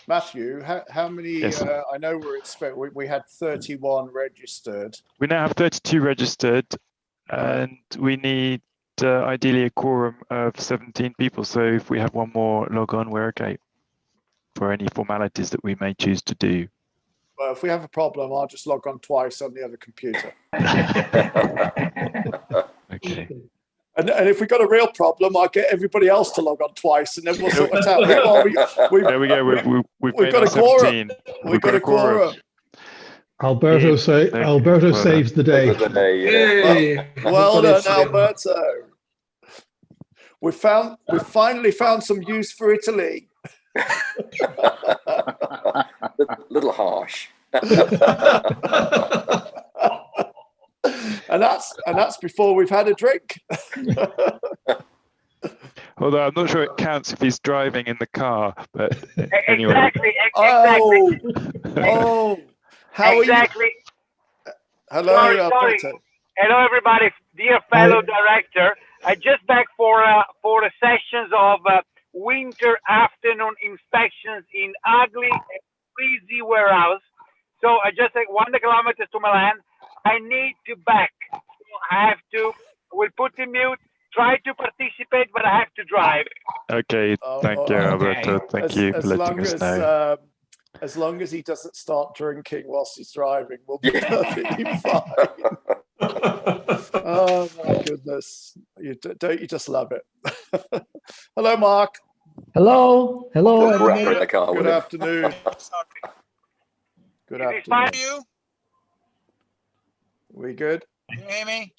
Matthew, how many? Yes. I know we had 31 registered. We now have 32 registered, and we need ideally a quorum of 17 people. So if we have one more log on, we're okay for any formalities that we may choose to do. Well, if we have a problem, I'll just log on twice on the other computer. Okay. And if we've got a real problem, I'll get everybody else to log on twice, and then we'll sort it out. Well, there we go. We've got a quorum. We've got a quorum. Alberto saves the day. Well done, Alberto. We finally found some use for Italy. Little harsh. and that's before we've had a drink. Although I'm not sure it counts if he's driving in the car, but anyway. Exactly. How are you? Hello, sorry. Hello, everybody. Dear fellow director, I just back for the sessions of winter afternoon inspections in ugly and freezy warehouse. So I just take 1 kilometer to Milan. I need to back. So I have to. We'll put in mute. Try to participate, but I have to drive. Okay, thank you, Alberto. Thank you for letting us know. As long as he doesn't start drinking whilst he's driving, we'll be perfectly fine. Oh my goodness! Don't you just love it? Hello, Mark. Hello, everybody. Good afternoon. Good afternoon. We good? Can you hear me?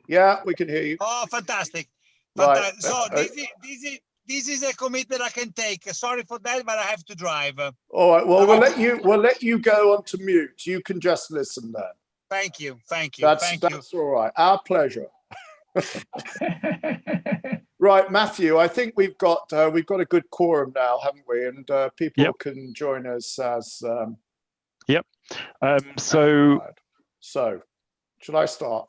Yeah, we can hear you. Oh, fantastic! Right. So this is a commitment I can take. Sorry for that, but I have to drive. All right. Well, we'll let you go onto mute. You can just listen then. Thank you. That's all right. Our pleasure. Right, Matthew. I think we've got a good quorum now, haven't we? And people can join us as. Yep. So should I start?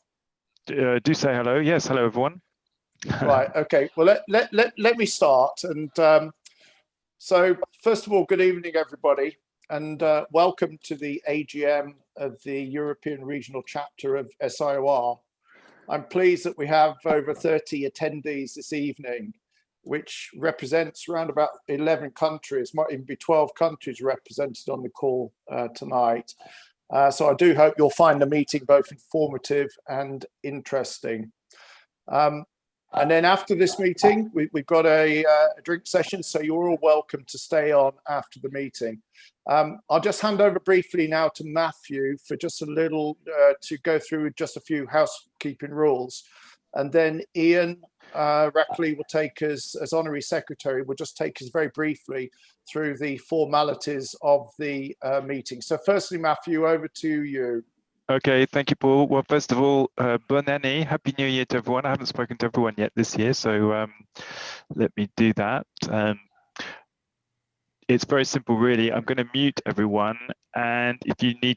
Do say hello. Yes, hello everyone. Right. Okay. Well, let me start. And so, first of all, good evening, everybody, and welcome to the AGM of the European Regional Chapter of SIOR. I'm pleased that we have over 30 attendees this evening, which represents around about 11 countries, might even be 12 countries represented on the call tonight. So I do hope you'll find the meeting both informative and interesting. And then after this meeting, we've got a drink session, so you're all welcome to stay on after the meeting. I'll just hand over briefly now to Matthew for just a little, to go through just a few housekeeping rules. And then Ian Rackley will take us, as Honorary Secretary, will just take us very briefly through the formalities of the meeting. So firstly, Matthew, over to you. Okay, thank you, Paul. Well, first of all, bonne année, Happy New Year to everyone. I haven't spoken to everyone yet this year, so let me do that. It's very simple, really. I'm going to mute everyone, and if you need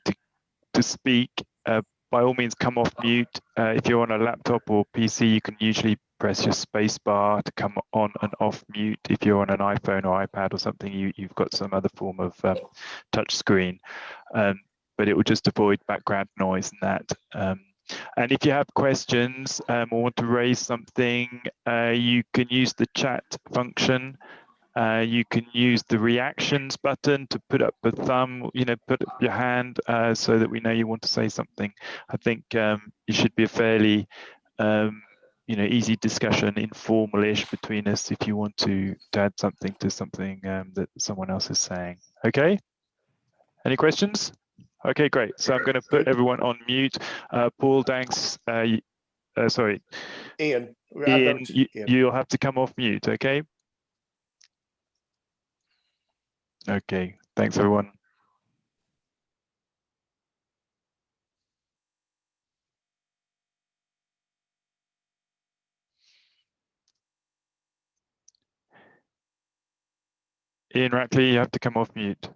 to speak, by all means, come off mute. If you're on a laptop or PC, you can usually press your space bar to come on and off mute. If you're on an iPhone or iPad or something, you've got some other form of touch screen. But it will just avoid background noise and that. And if you have questions or want to raise something, you can use the chat function. You can use the reactions button to put up a thumb, put up your hand so that we know you want to say something. I think it should be a fairly easy discussion, informal-ish between us if you want to add something to something that someone else is saying. Okay? Any questions? Okay, great. So I'm going to put everyone on mute. Paul, thanks. Sorry. Ian, you'll have to come off mute, okay? Okay, thanks everyone. Ian Rackley, you have to come off mute.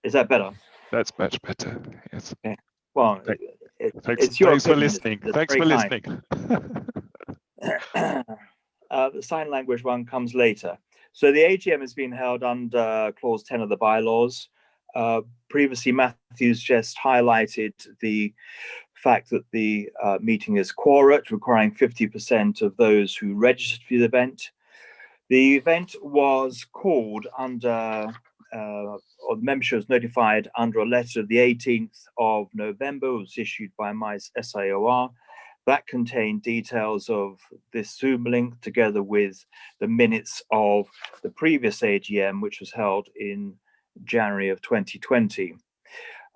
Is that better? That's much better. Yes. Yeah. Well, thanks for listening. Thanks for listening. The sign language one comes later. So the AGM has been held under Clause 10 of the bylaws. Previously, Matthew's just highlighted the fact that the meeting is quorate, requiring 50% of those who registered for the event. The event was called under, or the membership was notified under a letter of the 18th of November, it was issued by my SIOR. That contained details of this Zoom link together with the minutes of the previous AGM, which was held in January of 2020.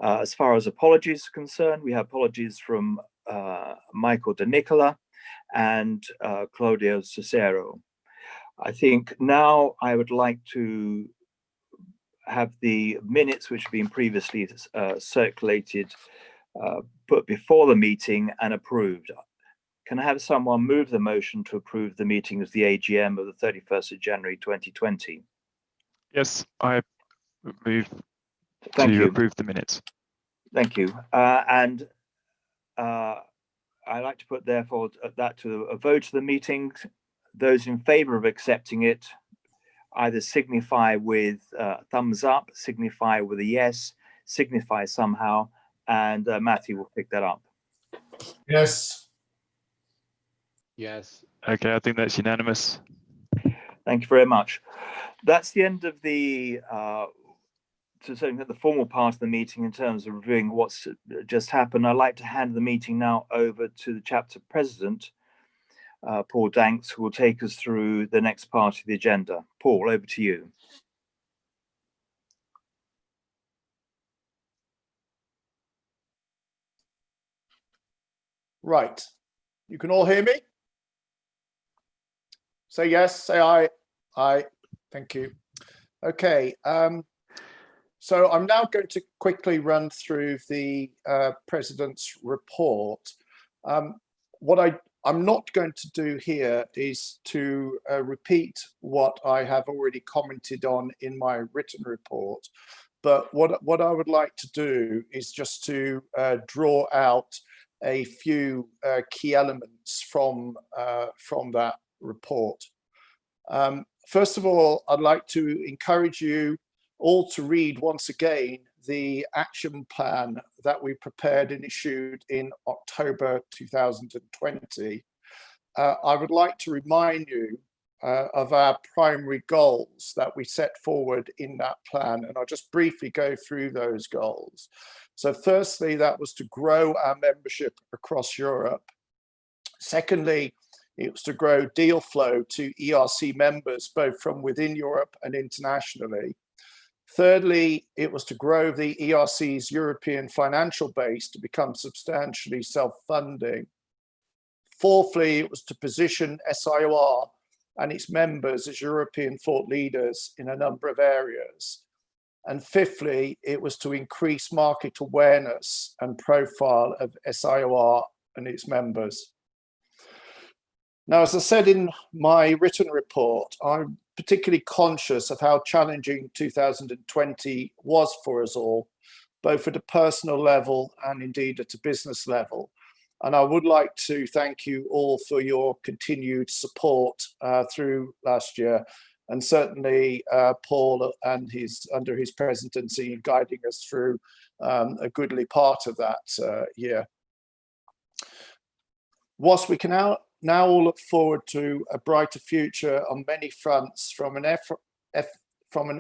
As far as apologies are concerned, we have apologies from Michael De Nicola and Claudio Cicero. I think now I would like to have the minutes which have been previously circulated put before the meeting and approved. Can I have someone move the motion to approve the meeting of the AGM of the 31st of January 2020? Yes, I move Thank to you. approve the minutes. Thank you. And I'd like to put therefore that to a vote of the meeting. Those in favor of accepting it, either signify with thumbs up, signify with a yes, signify somehow, and Matthew will pick that up. Yes. Yes. Okay, I think that's unanimous. Thank you very much. That's the end of the the formal part of the meeting in terms of reviewing what's just happened. I'd like to hand the meeting now over to the chapter president, Paul Danks, who will take us through the next part of the agenda. Paul, over to you. Right. You can all hear me? Say yes, say aye. Aye. Thank you. Okay. So I'm now going to quickly run through the President's report. What I'm not going to do here is to repeat what I have already commented on in my written report, but what I would like to do is just to draw out a few key elements from that report. First of all, I'd like to encourage you all to read once again the action plan that we prepared and issued in October 2020. I would like to remind you of our primary goals that we set forward in that plan, and I'll just briefly go through those goals. So firstly, that was to grow our membership across Europe. Secondly, it was to grow deal flow to ERC members, both from within Europe and internationally. Thirdly, it was to grow the ERC's European financial base to become substantially self-funding. Fourthly, it was to position SIOR and its members as European thought leaders in a number of areas. And fifthly, it was to increase market awareness and profile of SIOR and its members. Now, as I said in my written report, I'm particularly conscious of how challenging 2020 was for us all, both at a personal level and indeed at a business level. And I would like to thank you all for your continued support through last year, and certainly Paul and under his presidency guiding us through a goodly part of that year. Whilst we can now all look forward to a brighter future on many fronts from an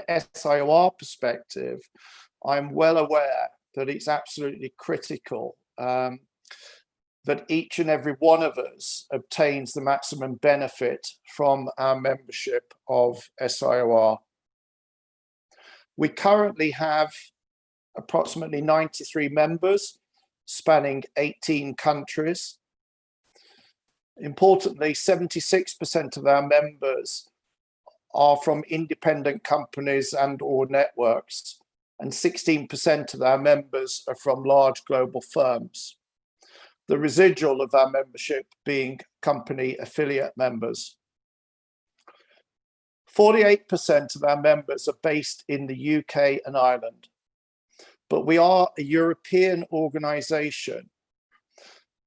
SIOR perspective, I'm well aware that it's absolutely critical that each and every one of us obtains the maximum benefit from our membership of SIOR. We currently have approximately 93 members spanning 18 countries. Importantly, 76% of our members are from independent companies and or networks, and 16% of our members are from large global firms. The residual of our membership being company affiliate members. 48% of our members are based in the UK and Ireland, but we are a European organisation.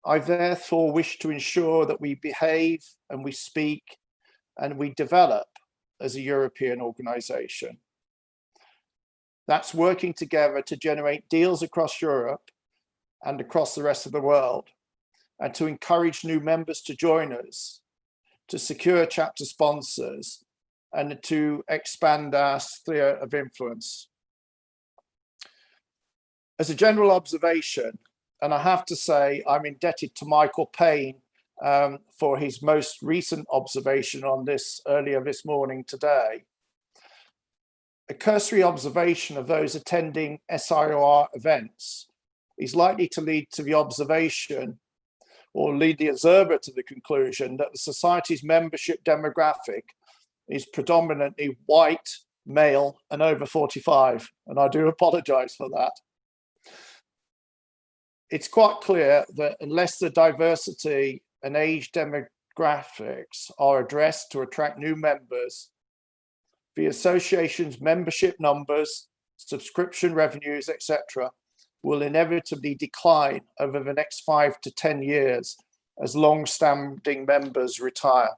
I therefore wish to ensure that we behave and we speak and we develop as a European organization. That's working together to generate deals across Europe and across the rest of the world, and to encourage new members to join us, to secure chapter sponsors, and to expand our sphere of influence. As a general observation, and I have to say I'm indebted to Michael Payne for his most recent observation on this earlier this morning today, a cursory observation of those attending SIOR events is likely to lead to the observation, or lead the observer to the conclusion, that the Society's membership demographic is predominantly white, male, and over 45. And I do apologize for that. It's quite clear that unless the diversity and age demographics are addressed to attract new members, the association's membership numbers, subscription revenues, etc., will inevitably decline over the next 5 to 10 years as long-standing members retire.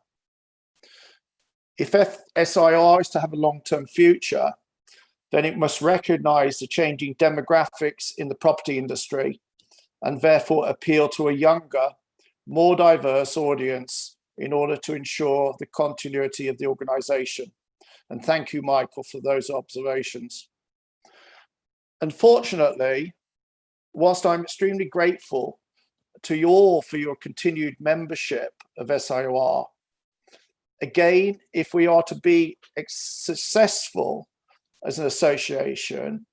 If SIOR is to have a long-term future, then it must recognize the changing demographics in the property industry and therefore appeal to a younger, more diverse audience in order to ensure the continuity of the organization. And thank you, Michael, for those observations. Unfortunately, whilst I'm extremely grateful to you all for your continued membership of SIOR, again, if we are to be successful as an association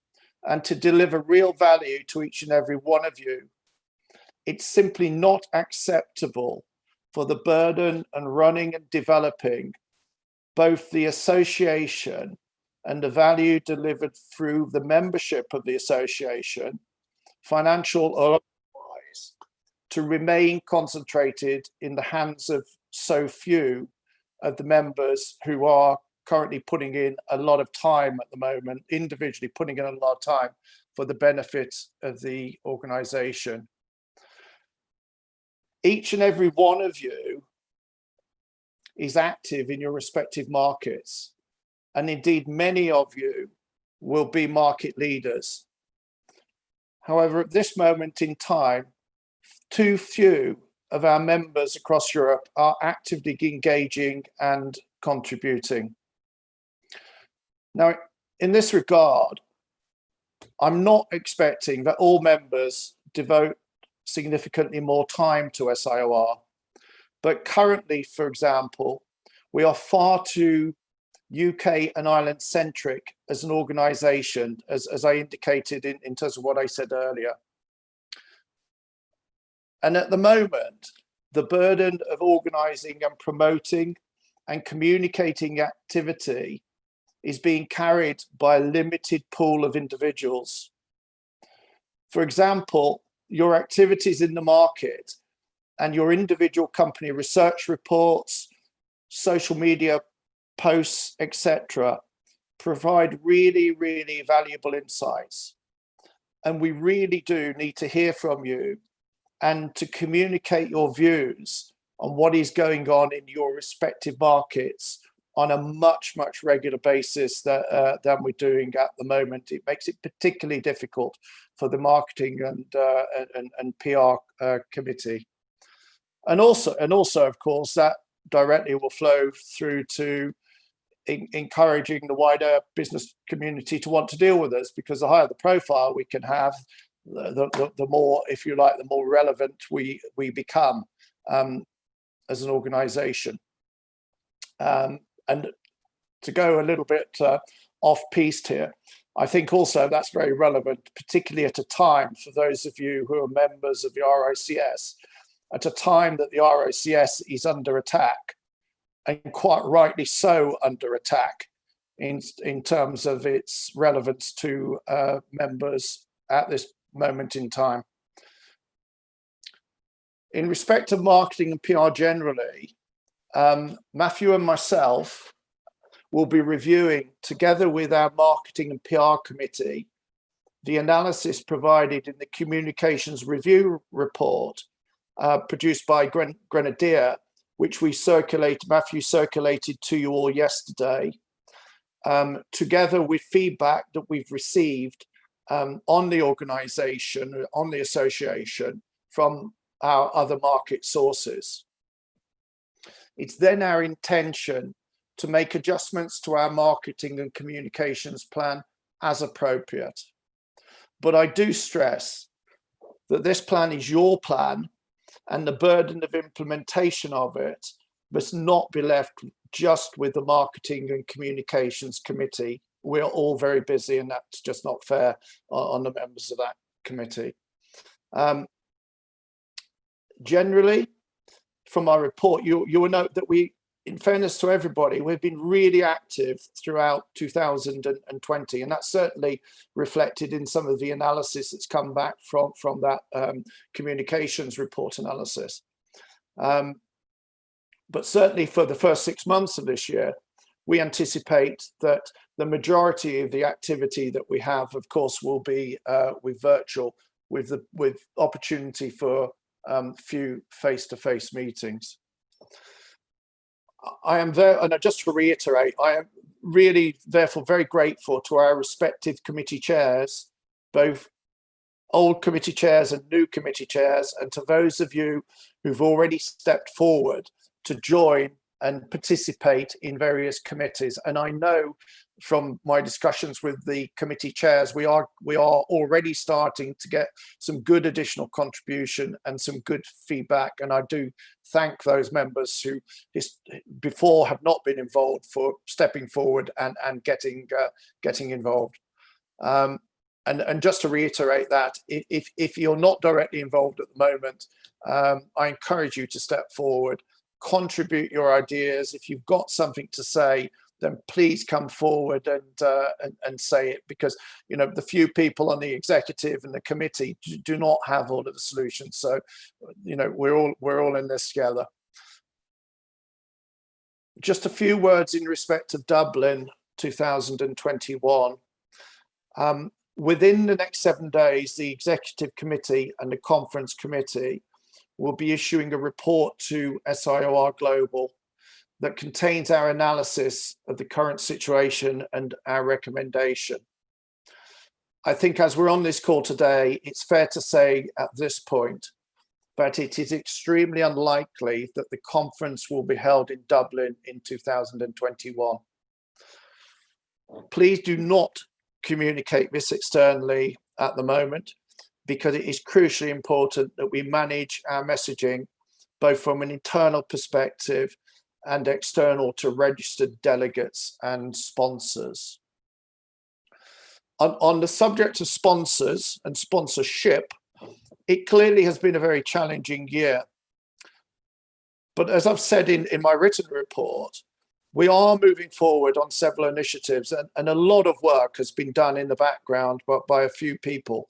and to deliver real value to each and every one of you, it's simply not acceptable for the burden and running and developing both the association and the value delivered through the membership of the association, financial or otherwise, to remain concentrated in the hands of so few of the members who are currently putting in a lot of time at the moment, individually putting in a lot of time for the benefit of the organization. Each and every one of you is active in your respective markets, and indeed many of you will be market leaders. However, at this moment in time, too few of our members across Europe are actively engaging and contributing. Now, in this regard, I'm not expecting that all members devote significantly more time to SIOR, but currently, for example, we are far too UK and Ireland centric as an organization, as I indicated in terms of what I said earlier. And at the moment, the burden of organizing and promoting and communicating activity is being carried by a limited pool of individuals. For example, your activities in the market and your individual company research reports, social media posts, etc., provide really, really valuable insights. And we really do need to hear from you and to communicate your views on what is going on in your respective markets on a much, much regular basis than we're doing at the moment. It makes it particularly difficult for the marketing and PR committee. And also, of course, that directly will flow through to encouraging the wider business community to want to deal with us, because the higher the profile we can have, the more, if you like, the more relevant we become as an organization. And to go a little bit off-piste here, I think also that's very relevant, particularly at a time for those of you who are members of the RICS, at a time that the RICS is under attack, and quite rightly so under attack in terms of its relevance to members at this moment in time. In respect of marketing and PR generally, Matthew and myself will be reviewing, together with our marketing and PR committee, the analysis provided in the communications review report produced by Grenadier, which Matthew circulated to you all yesterday, together with feedback that we've received on the organisation, on the association from our other market sources. It's then our intention to make adjustments to our marketing and communications plan as appropriate. But I do stress that this plan is your plan, and the burden of implementation of it must not be left just with the Marketing and Communications Committee. We're all very busy, and that's just not fair on the members of that committee. Generally, from our report, you will note that we, in fairness to everybody, we've been really active throughout 2020, and that's certainly reflected in some of the analysis that's come back from that communications report analysis. But certainly for the first 6 months of this year, we anticipate that the majority of the activity that we have, of course, will be with virtual, with opportunity for few face-to-face meetings. I am there, and just to reiterate, I am really therefore very grateful to our respective committee chairs, both old committee chairs and new committee chairs, and to those of you who've already stepped forward to join and participate in various committees. And I know from my discussions with the committee chairs, we are already starting to get some good additional contribution and some good feedback. And I do thank those members who before have not been involved for stepping forward and getting involved. And just to reiterate that, if you're not directly involved at the moment, I encourage you to step forward, contribute your ideas. If you've got something to say, then please come forward and say it, because the few people on the executive and the committee do not have all of the solutions. So we're all in this together. Just a few words in respect of Dublin 2021. Within the next 7 days, the executive committee and the conference committee will be issuing a report to SIOR Global that contains our analysis of the current situation and our recommendation. I think as we're on this call today, it's fair to say at this point that it is extremely unlikely that the conference will be held in Dublin in 2021. Please do not communicate this externally at the moment, because it is crucially important that we manage our messaging both from an internal perspective and external to registered delegates and sponsors. On the subject of sponsors and sponsorship, it clearly has been a very challenging year. But as I've said in my written report, we are moving forward on several initiatives, and a lot of work has been done in the background by a few people.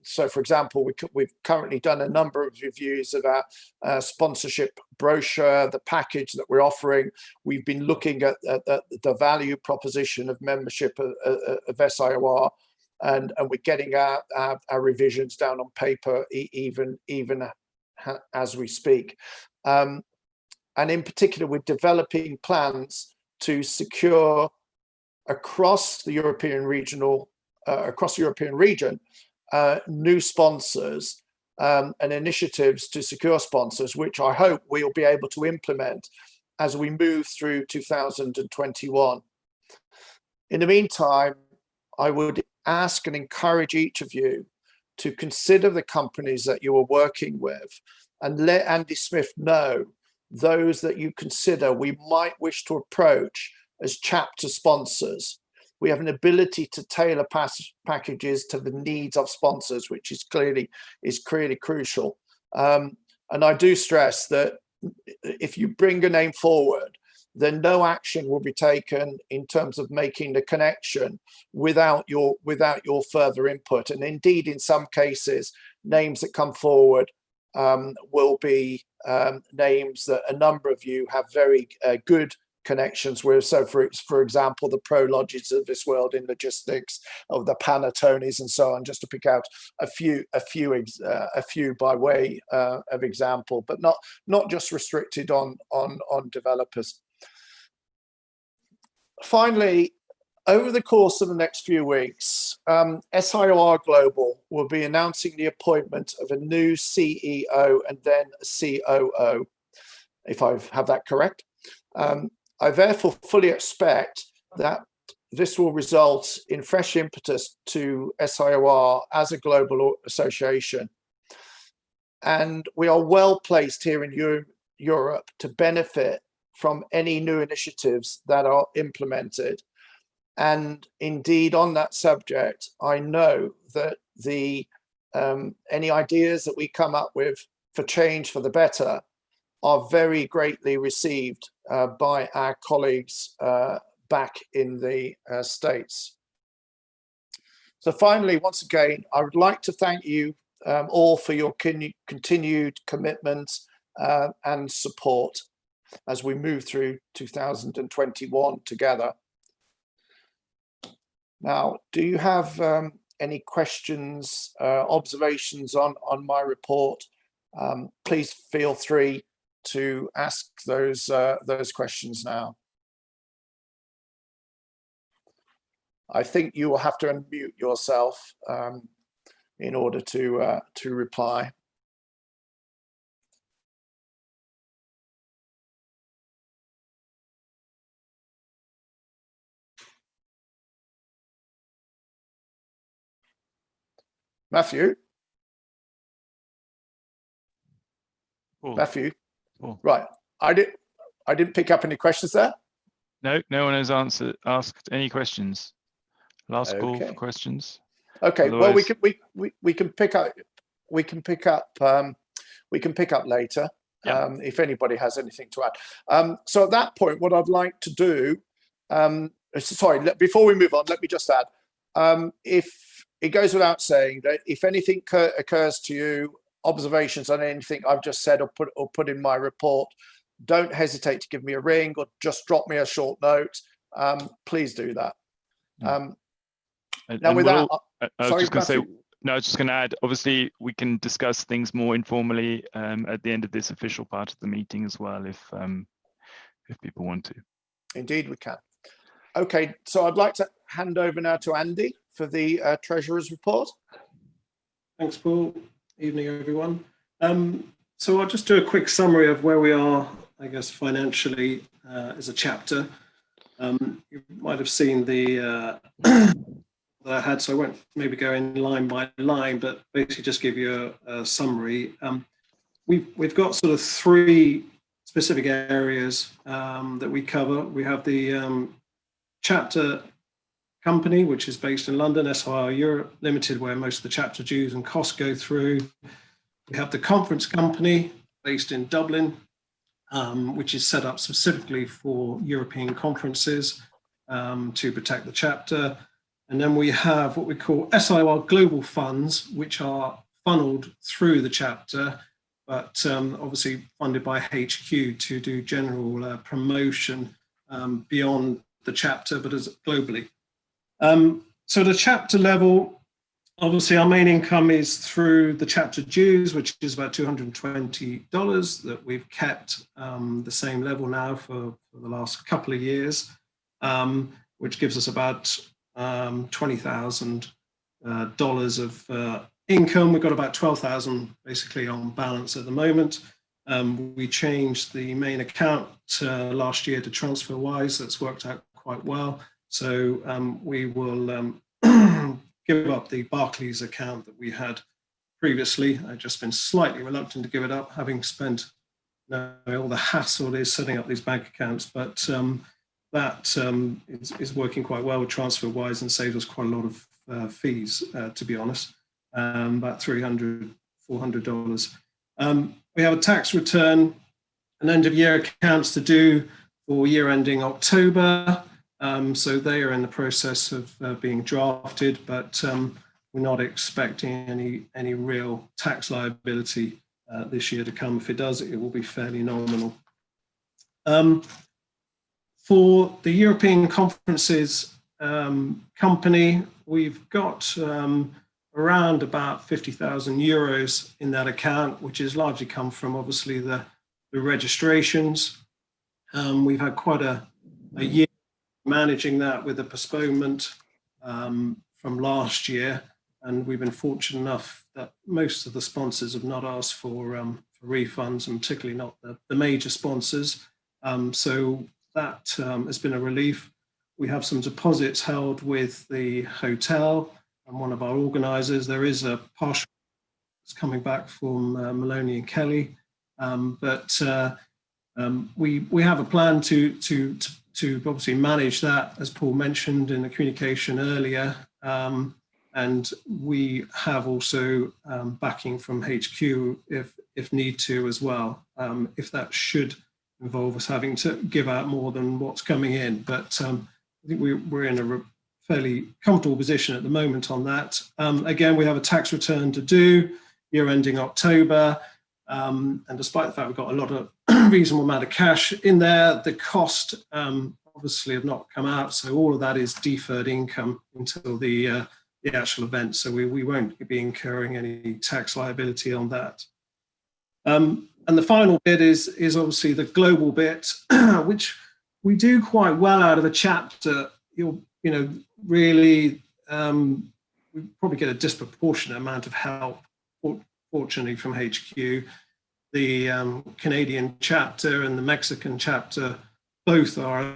So, for example, we've currently done a number of reviews of our sponsorship brochure, the package that we're offering. We've been looking at the value proposition of membership of SIOR, and we're getting our revisions down on paper even as we speak. And in particular, we're developing plans to secure across the European region, new sponsors and initiatives to secure sponsors, which I hope we'll be able to implement as we move through 2021. In the meantime, I would ask and encourage each of you to consider the companies that you are working with, and let Andy Smith know those that you consider we might wish to approach as chapter sponsors. We have an ability to tailor packages to the needs of sponsors, which is clearly crucial. And I do stress that if you bring a name forward, then no action will be taken in terms of making the connection without your further input. And indeed, in some cases, names that come forward will be names that a number of you have very good connections with. So for example, the Prologis of this world in logistics, of the Panettones and so on, just to pick out a few by way of example, but not just restricted on developers. Finally, over the course of the next few weeks, SIOR Global will be announcing the appointment of a new CEO and then a COO, if I have that correct. I therefore fully expect that this will result in fresh impetus to SIOR as a global association. And we are well placed here in Europe to benefit from any new initiatives that are implemented. And indeed, on that subject, I know that any ideas that we come up with for change for the better are very greatly received by our colleagues back in the States. So finally, once again, I would like to thank you all for your continued commitment and support as we move through 2021 together. Now, do you have any questions, observations on my report? Please feel free to ask those questions now. I think you will have to unmute yourself in order to reply. Matthew? Cool. Matthew? Cool. Right. I didn't pick up any questions there. No one has asked any questions. Last call for questions. Okay. Otherwise... Well, we can pick up later if anybody has anything to add. So at that point, what I'd like to do, sorry, before we move on, let me just add, if it goes without saying that if anything occurs to you, observations on anything I've just said or put in my report, don't hesitate to give me a ring or just drop me a short note. Please do that. Now with that, I was just going to add, obviously we can discuss things more informally at the end of this official part of the meeting as well, if people want to. Indeed we can. Okay, so I'd like to hand over now to Andy for the Treasurer's report. Thanks, Paul. Evening, everyone. So I'll just do a quick summary of where we are, I guess, financially as a chapter. You might have seen the that I had, so I won't maybe go in line by line, but basically just give you a summary. We've got sort of three specific areas that we cover. We have the chapter company, which is based in London, SIOR Europe Limited, where most of the chapter dues and costs go through. We have the conference company based in Dublin, which is set up specifically for European conferences to protect the chapter. And then we have what we call SIOR Global Funds, which are funneled through the chapter, but obviously funded by HQ to do general promotion beyond the chapter, but as globally. So the chapter level, obviously our main income is through the chapter dues, which is about $220 that we've kept the same level now for the last couple of years, which gives us about $20,000 of income. We've got about 12,000 basically on balance at the moment. We changed the main account last year to TransferWise. That's worked out quite well. So we will give up the Barclays account that we had previously. I've just been slightly reluctant to give it up, having spent all the hassle is setting up these bank accounts, but that is working quite well with TransferWise and saved us quite a lot of fees, to be honest, about $300, $400. We have a tax return and end of year accounts to do for year ending October. So they are in the process of being drafted, but we're not expecting any real tax liability this year to come. If it does, it will be fairly nominal. For the European Conferences company, we've got around about 50,000 euros in that account, which has largely come from obviously the registrations. We've had quite a year managing that with a postponement from last year, and we've been fortunate enough that most of the sponsors have not asked for refunds, and particularly not the major sponsors. So that has been a relief. We have some deposits held with the hotel and one of our organisers. There is a partial that's coming back from Maloney and Kelly, but we have a plan to obviously manage that, as Paul mentioned in the communication earlier, and we have also backing from HQ if need to as well, if that should involve us having to give out more than what's coming in. But I think we're in a fairly comfortable position at the moment on that. Again, we have a tax return to do, year ending October, and despite the fact we've got a lot of reasonable amount of cash in there, the cost obviously have not come out, so all of that is deferred income until the actual event, so we won't be incurring any tax liability on that. And the final bit is obviously the global bit, which we do quite well out of the chapter. You know, really, we probably get a disproportionate amount of help, fortunately, from HQ. The Canadian chapter and the Mexican chapter both are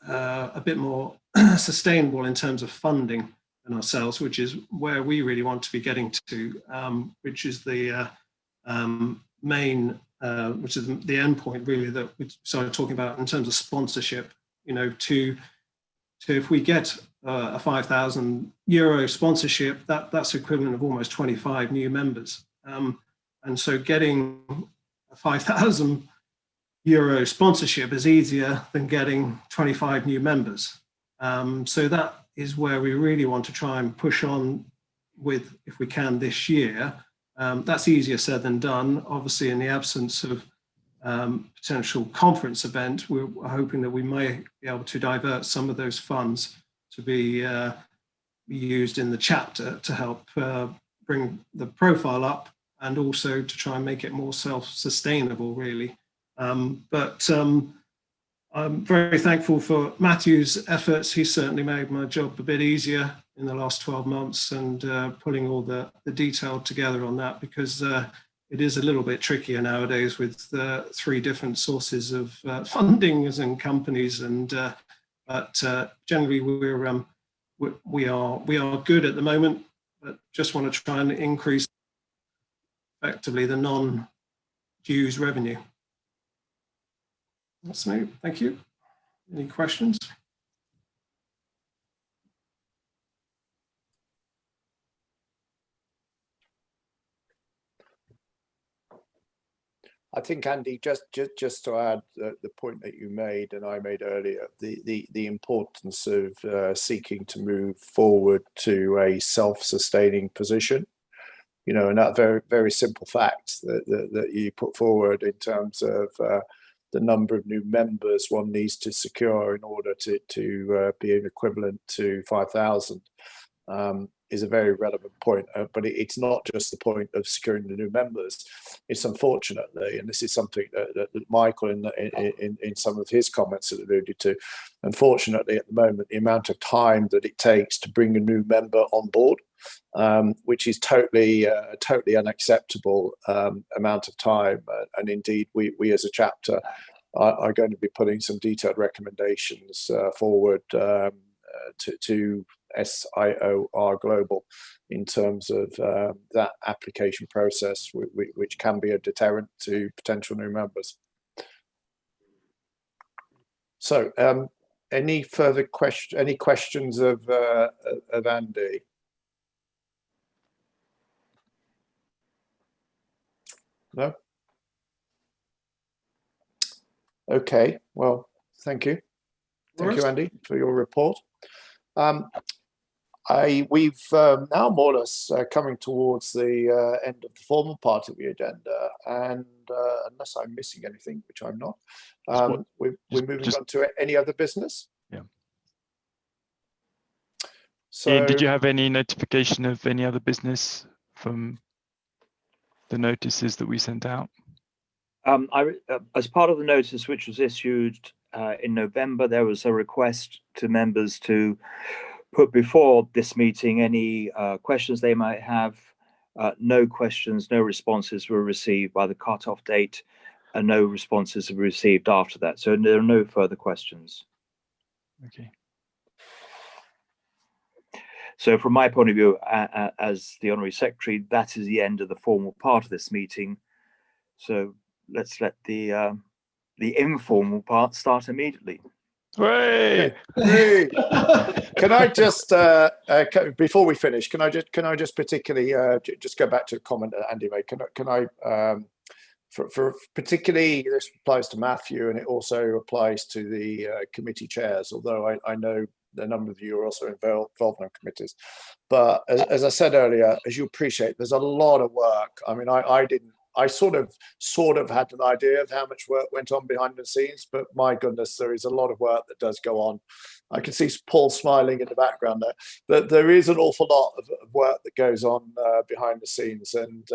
a bit more sustainable in terms of funding than ourselves, which is where we really want to be getting to, which is the main, which is the end point really that we started talking about in terms of sponsorship. You know, to if we get a 5,000 euro sponsorship, that's equivalent of almost 25 new members. And so getting a 5,000 euro sponsorship is easier than getting 25 new members. So that is where we really want to try and push on with, if we can, this year. That's easier said than done. Obviously, in the absence of potential conference event, we're hoping that we may be able to divert some of those funds to be used in the chapter to help bring the profile up, and also to try and make it more self-sustainable, really. But I'm very thankful for Matthew's efforts. He certainly made my job a bit easier in the last 12 months, and putting all the detail together on that, because it is a little bit trickier nowadays with 3 different sources of funding as in companies. And but generally we are good at the moment, but just want to try and increase effectively the non-dues revenue. That's me. Thank you. Any questions? I think, Andy, just to add the point that you made and I made earlier, the importance of seeking to move forward to a self-sustaining position, you know, and that very simple fact that you put forward in terms of the number of new members one needs to secure in order to be an equivalent to 5,000 is a very relevant point. But it's not just the point of securing the new members. It's unfortunately, and this is something that Michael in some of his comments had alluded to, unfortunately at the moment, the amount of time that it takes to bring a new member on board, which is totally unacceptable amount of time. And indeed, we as a chapter are going to be putting some detailed recommendations forward to SIOR Global in terms of that application process, which can be a deterrent to potential new members. So, any further questions of Andy? No? Okay, well, thank you. Thank you, Andy, for your report. we've now more or less coming towards the end of the formal part of the agenda, and unless I'm missing anything, which I'm not, we're moving on to any other business. Yeah. So, Ian, did you have any notification of any other business from the notices that we sent out? As part of the notice which was issued in November, there was a request to members to put before this meeting any questions they might have. No questions, no responses were received by the cutoff date, and no responses were received after that. So there are no further questions. Okay. So from my point of view, as the Honorary Secretary, that is the end of the formal part of this meeting. So let's let the informal part start immediately. Hooray! okay. Can I just before we finish, can I just particularly just go back to a comment that Andy made? Can I for particularly, this applies to Matthew, and it also applies to the committee chairs, although I know a number of you are also involved on committees. But as I said earlier, as you appreciate, there's a lot of work. I mean, I sort of had an idea of how much work went on behind the scenes, but my goodness, there is a lot of work that does go on. I can see Paul smiling in the background there, but there is an awful lot of work that goes on behind the scenes. And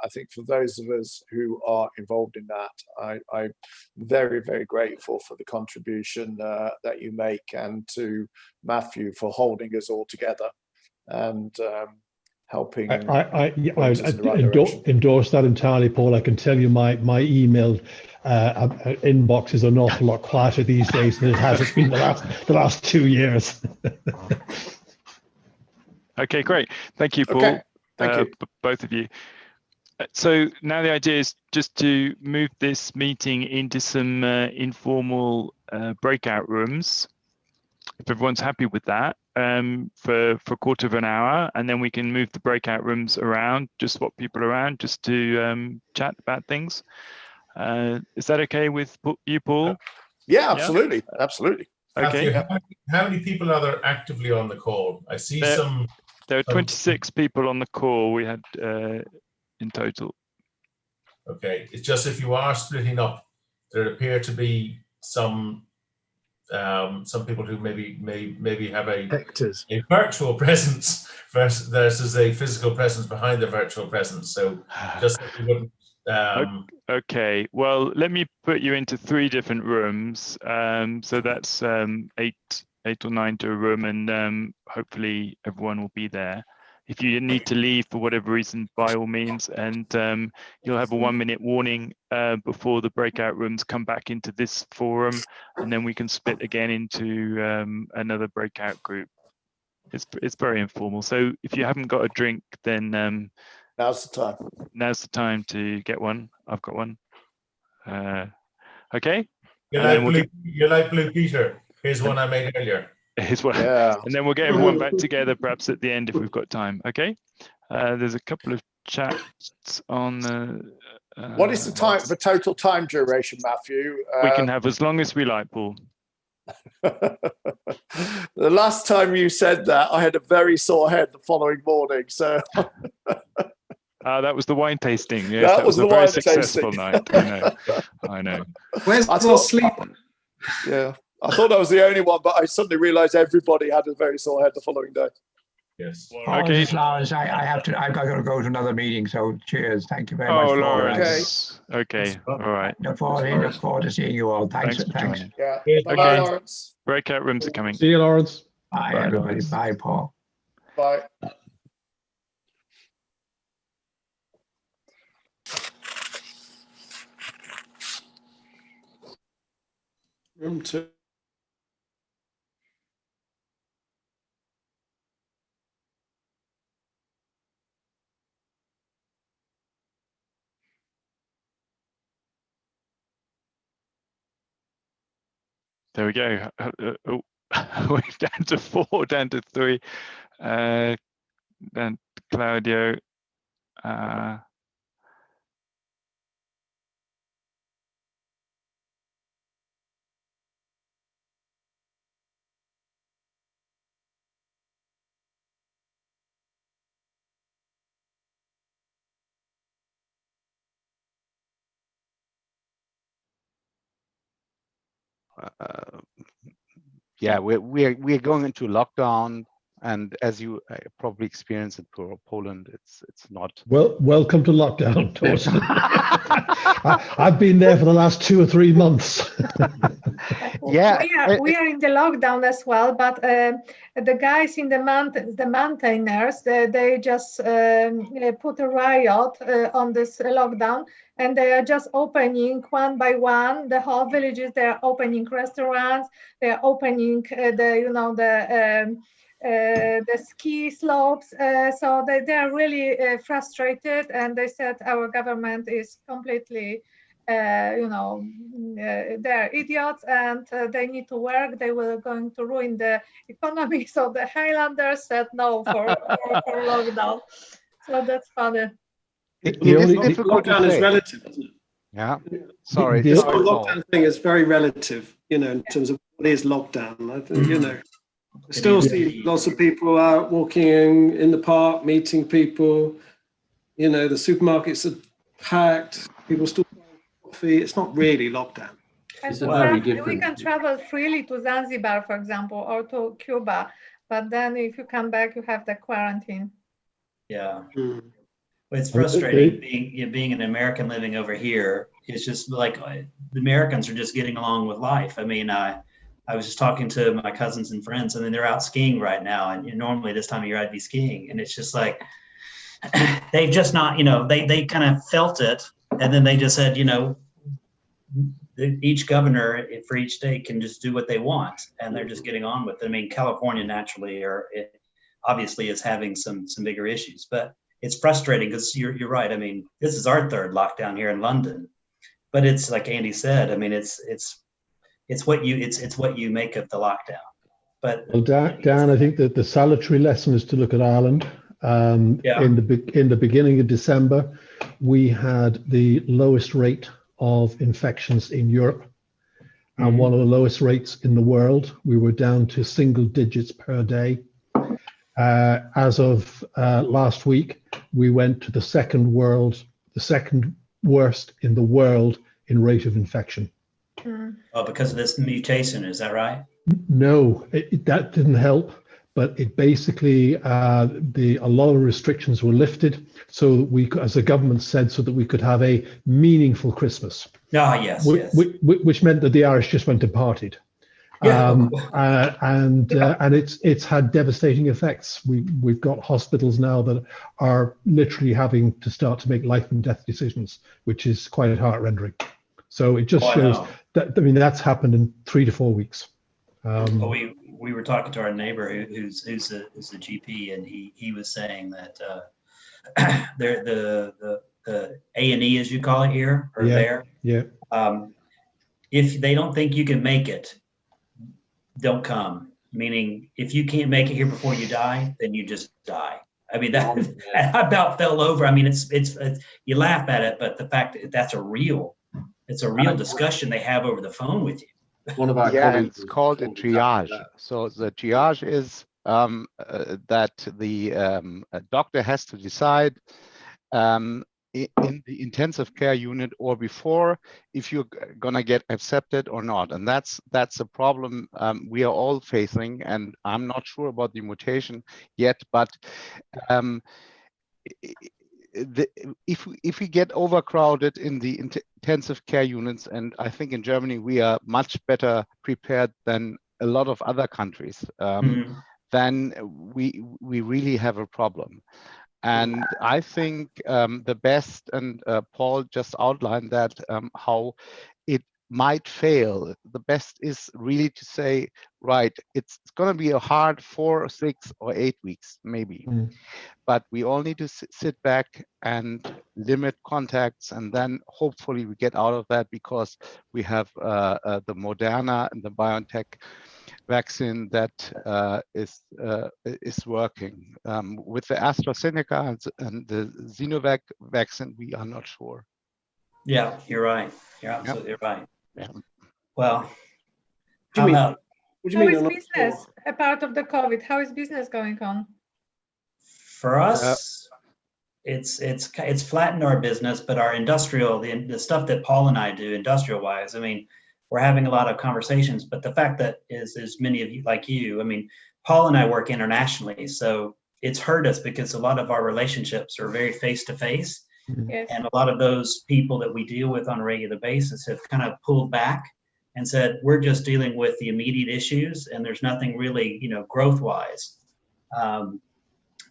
I think for those of us who are involved in that, I'm very, very grateful for the contribution that you make, and to Matthew for holding us all together and helping. I endorse that entirely, Paul. I can tell you my email inbox is an awful lot quieter these days than it has been the last 2 years. Okay, great. Thank you, Paul. Okay, thank you. Both of you. So now the idea is just to move this meeting into some informal breakout rooms, if everyone's happy with that, for a quarter of an hour, and then we can move the breakout rooms around, just swap people around, just to chat about things. Is that okay with you, Paul? Yeah, absolutely, absolutely. Okay. Matthew, how many people are there actively on the call? I see there are 26 people on the call we had in total. Okay, it's just if you are splitting up, there appear to be some people who maybe have a virtual presence versus a physical presence behind the virtual presence. So just that you wouldn't. Okay, well, let me put you into 3 different rooms. So that's 8 or 9 to a room, and hopefully everyone will be there. If you need to leave for whatever reason, by all means, and you'll have a 1-minute warning before the breakout rooms come back into this forum, and then we can split again into another breakout group. It's very informal. So if you haven't got a drink, then now's the time. Now's the time to get one. I've got one. Okay. You're like Blue Peter. Here's one I made earlier. Here's one. Yeah. And then we'll get everyone back together, perhaps at the end if we've got time. Okay. There's a couple of chats on the. What is the total time duration, Matthew? We can have as long as we like, Paul. The last time you said that, I had a very sore head the following morning. So. That was the wine tasting. Yes, that was a very successful night. I know. Where's the sleep? Yeah, I thought I was the only one, but I suddenly realised everybody had a very sore head the following day. Yes. Okay. Lawrence, I've got to go to another meeting. So cheers. Thank you very much. Oh, Lawrence. Okay. All right. Look forward to seeing you all. Thanks. For joining. Yeah. Okay. Bye, Lawrence. Breakout rooms are coming. See you, Lawrence. Bye, everybody. Bye, Paul. Bye. Room 2. There we go. We're down to 4, down to 3. Then Claudio. yeah, we're going into lockdown, and as you probably experienced in Poland, it's not. Well, welcome to lockdown, Torsten. I've been there for the last 2 or 3 months. Yeah, we are in the lockdown as well, but the guys in the mountains, the maintainers, they just put a riot on this lockdown, and they are just opening one by one the whole villages. They are opening restaurants. They are opening the ski slopes. So they are really frustrated, and they said our government is completely. They're idiots, and they need to work. They were going to ruin the economy. So the Highlanders said no for lockdown. So that's funny. It is difficult to lockdown say. is relative, isn't it? Yeah. Sorry. The lockdown thing is very relative, in terms of what is lockdown. I think, I still see lots of people out walking in the park, meeting people. The supermarkets are packed. People still buying coffee. It's not really lockdown. We can travel freely to Zanzibar, for example, or to Cuba, but then if you come back, you have the quarantine. Yeah. Well, it's frustrating being an American living over here. It's just like the Americans are just getting along with life. I mean, I was just talking to my cousins and friends, and they're out skiing right now. And normally this time of year I'd be skiing, and it's just like they've just not, they kind of felt it, and then they just said, each governor for each state can just do what they want, and they're just getting on with it. I mean, California naturally obviously is having some bigger issues, but it's frustrating because you're right. I mean, this is our third lockdown here in London, but it's like Andy said. I mean, it's what you make of the lockdown. But well, Dan, I think that the salutary lesson is to look at Ireland. In the beginning of December, we had the lowest rate of infections in Europe, and one of the lowest rates in the world. We were down to single digits per day. As of last week, we went to the second worst in the world in rate of infection. Oh, because of this mutation, is that right? No, that didn't help. But it basically, a lot of restrictions were lifted, so that we, as the government said, so that we could have a meaningful Christmas. Yes. Which meant that the Irish just went and partied. And it's had devastating effects. We've got hospitals now that are literally having to start to make life and death decisions, which is quite heart-rendering. So it just shows that, I mean, that's happened in 3 to 4 weeks. We were talking to our neighbor who's a GP, and he was saying that the A&E, as you call it here, or there. Yeah. If they don't think you can make it, don't come. Meaning, if you can't make it here before you die, then you just die. I mean, I about fell over. I mean, it's you laugh at it, but the fact that it's a real discussion they have over the phone with you. One of our colleagues, it's called a triage. So the triage is that the doctor has to decide in the intensive care unit or before if you're gonna get accepted or not, and that's a problem we are all facing. And I'm not sure about the mutation yet, but if we get overcrowded in the intensive care units, and I think in Germany we are much better prepared than a lot of other countries, then we really have a problem. And I think the best, and Paul just outlined that, how it might fail. The best is really to say, right, it's going to be a hard 4 or 6 or 8 weeks, maybe. But we all need to sit back and limit contacts, and then hopefully we get out of that, because we have the Moderna and the BioNTech vaccine that is working. With the AstraZeneca and the Sinovac vaccine, we are not sure. Yeah, you're right. You're absolutely right. Yeah. Well, how is business a part of the COVID? How is business going on? For us, it's flattened our business, but our industrial, the stuff that Paul and I do industrial wise, I mean, we're having a lot of conversations. But the fact that is many of you, like you, I mean, Paul and I work internationally, so it's hurt us because a lot of our relationships are very face-to-face. Yes. And a lot of those people that we deal with on a regular basis have kind of pulled back and said, we're just dealing with the immediate issues and there's nothing really, growth-wise.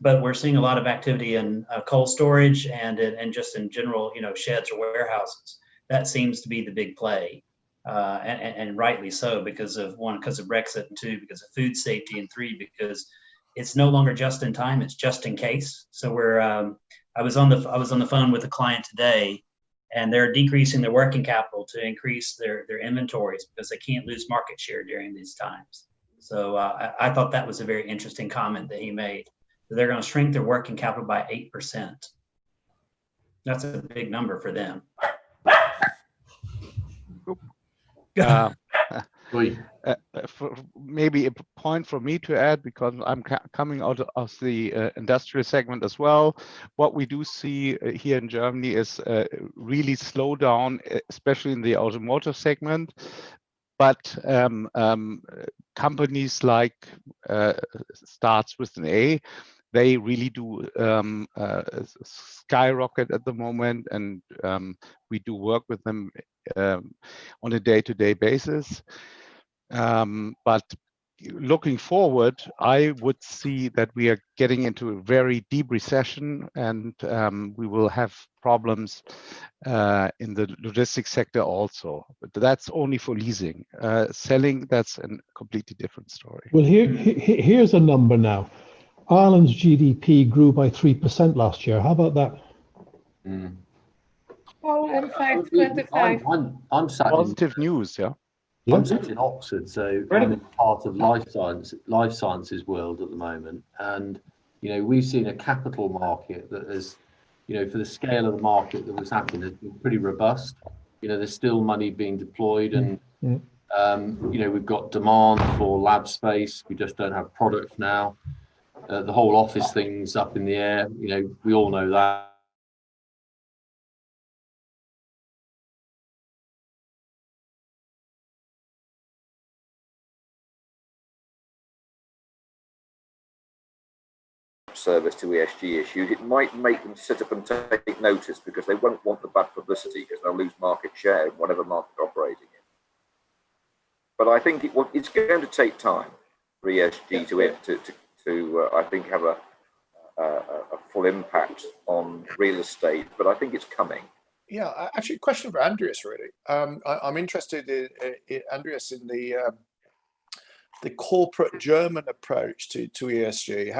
But we're seeing a lot of activity in cold storage and just in general, sheds or warehouses. That seems to be the big play, and rightly so, because of Brexit, and 2, because of food safety, and 3, because it's no longer just in time, it's just in case. So we're I was on the phone with a client today, and they're decreasing their working capital to increase their inventories because they can't lose market share during these times. So I thought that was a very interesting comment that he made. They're going to shrink their working capital by 8%. That's a big number for them. Maybe a point for me to add, because I'm coming out of the industrial segment as well. What we do see here in Germany is really slow down, especially in the automotive segment. But companies like starts with an A, they really do skyrocket at the moment, and we do work with them on a day-to-day basis. But looking forward, I would see that we are getting into a very deep recession, and we will have problems in the logistics sector also. But that's only for leasing. Selling, that's a completely different story. Well, here's a number now. Ireland's GDP grew by 3% last year. How about that? Poland 5.25. I'm sat positive news, yeah. I'm sat in Oxford, so I'm in part of life sciences world at the moment, and we've seen a capital market that has, for the scale of the market that was happening, has been pretty robust. There's still money being deployed, and we've got demand for lab space. We just don't have product now. The whole office thing's up in the air. We all know that. Service to ESG issues, it might make them sit up and take notice, because they won't want the bad publicity, because they'll lose market share in whatever market they're operating in. But I think it's going to take time for ESG to I think have a full impact on real estate, but I think it's coming. Yeah, actually, a question for Andreas, really. I'm interested in Andreas, in the corporate German approach to ESG.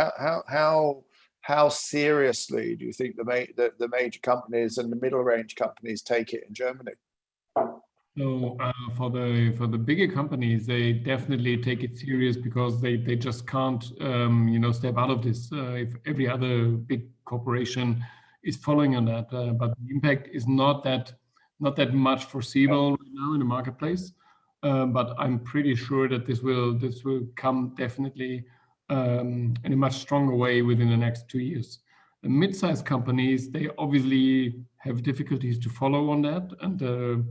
How seriously do you think the major companies and the middle range companies take it in Germany? So for the bigger companies, they definitely take it serious, because they just can't step out of this if every other big corporation is following on that. But the impact is not that much foreseeable right now in the marketplace. But I'm pretty sure that this will come definitely in a much stronger way within the next 2 years. The mid-sized companies, they obviously have difficulties to follow on that, and the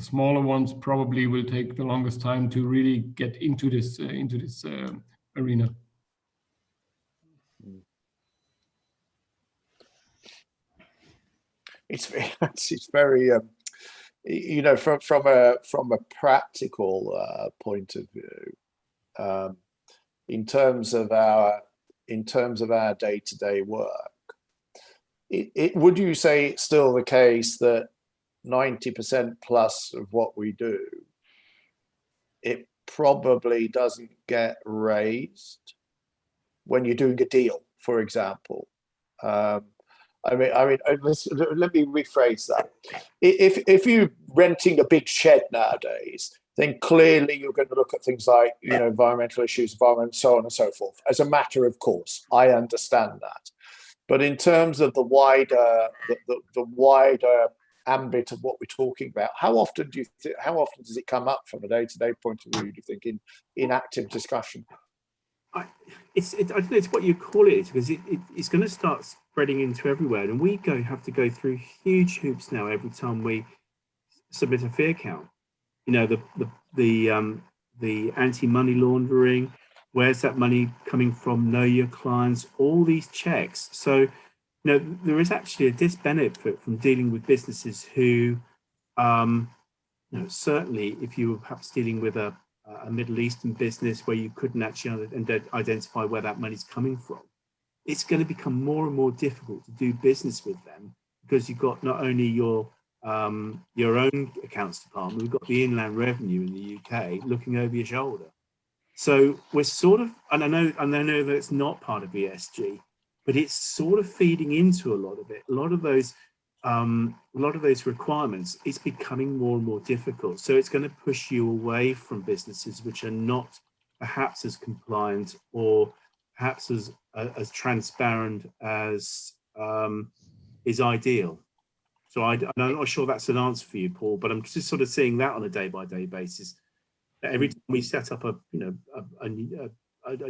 smaller ones probably will take the longest time to really get into this arena. It's very from a practical point of view, in terms of our day-to-day work, would you say it's still the case that 90% plus of what we do, it probably doesn't get raised when you're doing a deal, for example? I mean, let me rephrase that. If you're renting a big shed nowadays, then clearly you're going to look at things like, environmental issues, environment, so on and so forth, as a matter of course. I understand that. But in terms of the wider ambit of what we're talking about, how often does it come up from a day-to-day point of view, do you think, in active discussion? I don't know, it's what you call it, because it's going to start spreading into everywhere, and we have to go through huge hoops now every time we submit a fee account. you know, the anti-money laundering, where's that money coming from, know your clients, all these checks. So, you know, there is actually a disbenefit from dealing with businesses who, you know, certainly if you were perhaps dealing with a Middle Eastern business where you couldn't actually identify where that money's coming from, it's going to become more and more difficult to do business with them, because you've got not only your own accounts department, we've got the Inland Revenue in the UK looking over your shoulder. So we're sort of, and I know that it's not part of ESG, but it's sort of feeding into a lot of it. A lot of those requirements, it's becoming more and more difficult. So it's going to push you away from businesses which are not perhaps as compliant or perhaps as transparent as is ideal. So I'm not sure that's an answer for you, Paul, but I'm just sort of seeing that on a day-by-day basis. Every time we set up a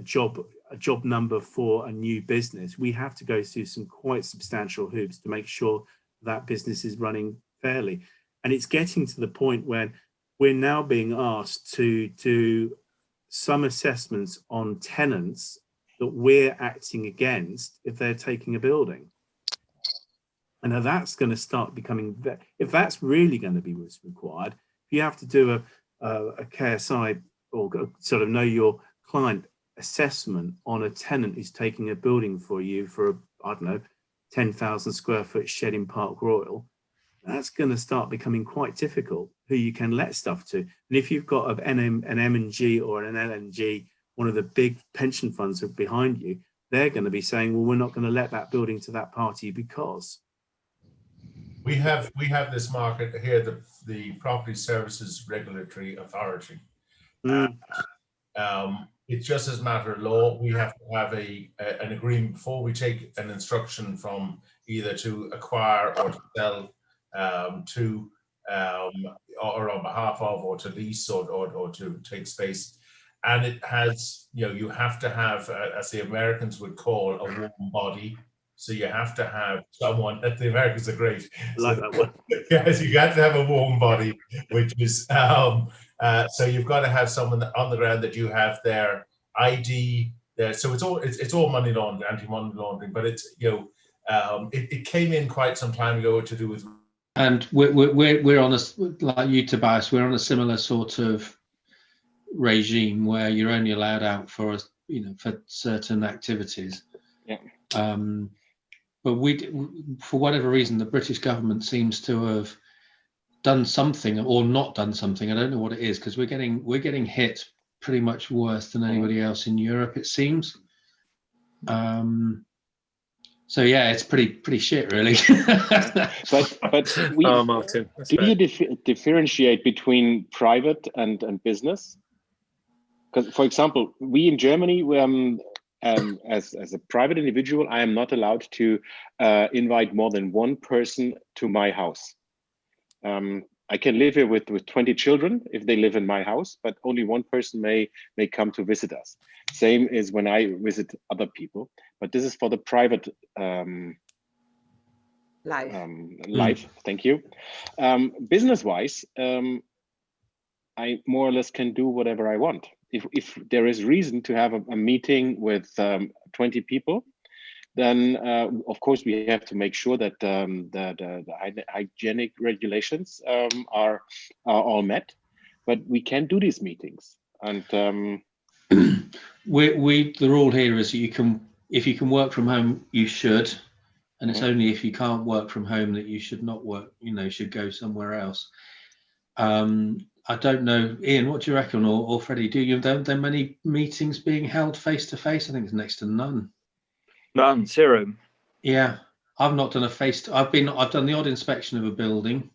job number for a new business, we have to go through some quite substantial hoops to make sure that business is running fairly. And it's getting to the point where we're now being asked to do some assessments on tenants that we're acting against if they're taking a building. And now that's going to start becoming, if that's really going to be what's required, if you have to do a KSI or sort of know your client assessment on a tenant who's taking a building for you for, I don't know, 10,000 square foot shed in Park Royal, that's going to start becoming quite difficult who you can let stuff to. And if you've got an M&G or an LNG, one of the big pension funds are behind you, they're going to be saying, well, we're not going to let that building to that party because. We have this market here, the Property Services Regulatory Authority. It's just as a matter of law, we have to have an agreement before we take an instruction from either to acquire or to sell or on behalf of, or to lease or to take space. And it has, you know, you have to have, as the Americans would call, a warm body. So you have to have someone, the Americans are great. I like that one. Yes, you got to have a warm body, which is, so you've got to have someone on the ground that you have their ID there. So it's all money laundering, anti-money laundering, but it's, you know, it came in quite some time ago to do with. And we're on a, like you, Tobias, we're on a similar sort of regime where you're only allowed out for, you know, for certain activities. Yeah. But for whatever reason, the British government seems to have done something or not done something. I don't know what it is, because we're getting hit pretty much worse than anybody else in Europe, it seems. So yeah, it's pretty shit, really. but we, Martin, do you differentiate between private and business? Because, for example, we in Germany, as a private individual, I am not allowed to invite more than one person to my house. I can live here with 20 children if they live in my house, but only one person may come to visit us. Same is when I visit other people, but this is for the private life. Thank you. Business-wise, I more or less can do whatever I want. If there is reason to have a meeting with 20 people, then of course we have to make sure that the hygienic regulations are all met. But we can do these meetings, and the rule here is that if you can work from home, you should, and it's only if you can't work from home that you should not work. You know, you should go somewhere else. I don't know, Ian, what do you reckon, or Freddie? Don't there many meetings being held face to face? I think it's next to none. None, zero. Yeah, I've not done I've done the odd inspection of a building.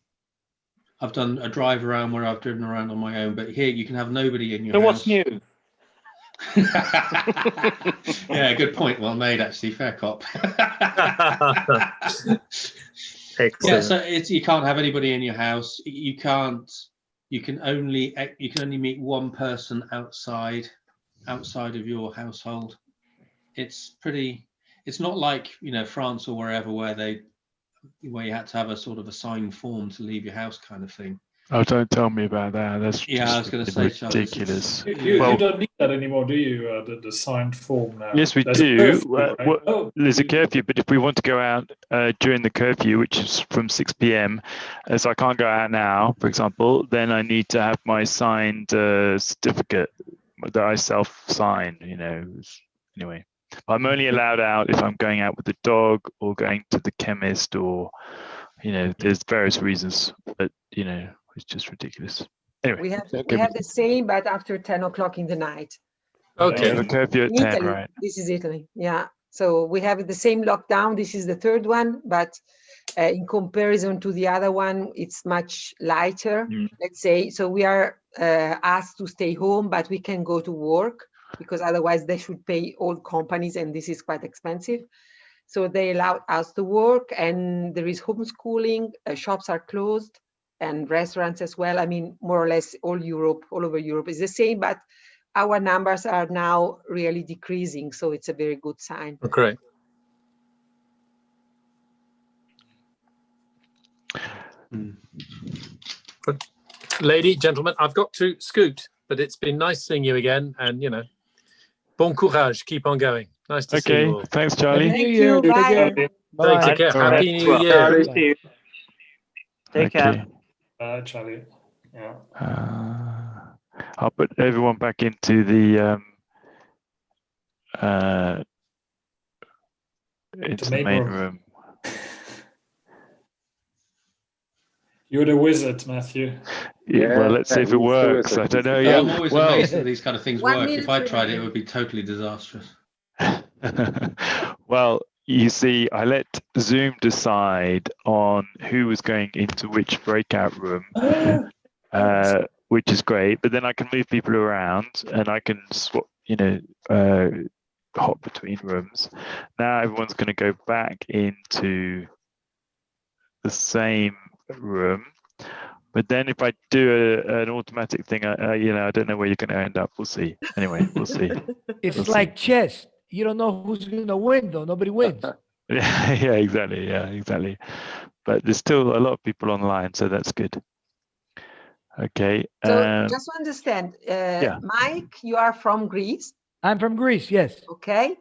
I've done a drive around where I've driven around on my own, but here you can have nobody in your house. What's new? Yeah, good point. Well made, actually. Fair cop. Yeah, so you can't have anybody in your house. You can only meet one person outside of your household. It's not like, you know, France or wherever where you had to have a sort of a signed form to leave your house kind of thing. Oh, don't tell me about that. That's I was going to say, ridiculous. You don't need that anymore, do you? The signed form now. Yes, we There's do. A curfew, right? There's a curfew, but if we want to go out during the curfew, which is from 6 p.m., so I can't go out now, for example, then I need to have my signed certificate that I self-sign, Anyway, I'm only allowed out if I'm going out with the dog or going to the chemist or, there's various reasons, but, it's just ridiculous. Anyway, we have the same, but after 10 o'clock in the night. Okay. The curfew at 10, Italy, right? This is Italy, yeah. So we have the same lockdown. This is the third one, but in comparison to the other one, it's much lighter, let's say. So we are asked to stay home, but we can go to work because otherwise they should pay all companies, and this is quite expensive. So they allow us to work, and there is homeschooling, shops are closed, and restaurants as well. I mean, more or less all over Europe is the same, but our numbers are now really decreasing. So it's a very good sign. Okay. But lady, gentlemen, I've got to scoot, but it's been nice seeing you again. And, bon courage. Keep on going. Nice to see you all. Thanks, Charlie. Thank you. Bye. Bye. Take care. Happy New Year. Take care. Charlie. Yeah. I'll put everyone back into the main room. You're the wizard, Matthew. Yeah, well, let's see if it works. I don't know. Yeah, I'm always amazed that these kind of things work. If I tried it, it would be totally disastrous. Well, you see, I let Zoom decide on who was going into which breakout room, which is great. But then I can move people around and I can swap, hop between rooms. Now everyone's going to go back into the same room. But then if I do an automatic thing, I don't know where you're going to end up. We'll see. Anyway, we'll see. It's like chess. You don't know who's going to win, though. Nobody wins. Yeah, exactly. Yeah, exactly. But there's still a lot of people online, so that's good. Okay. So just to understand, Mike, you are from Greece? I'm from Greece, yes. Okay.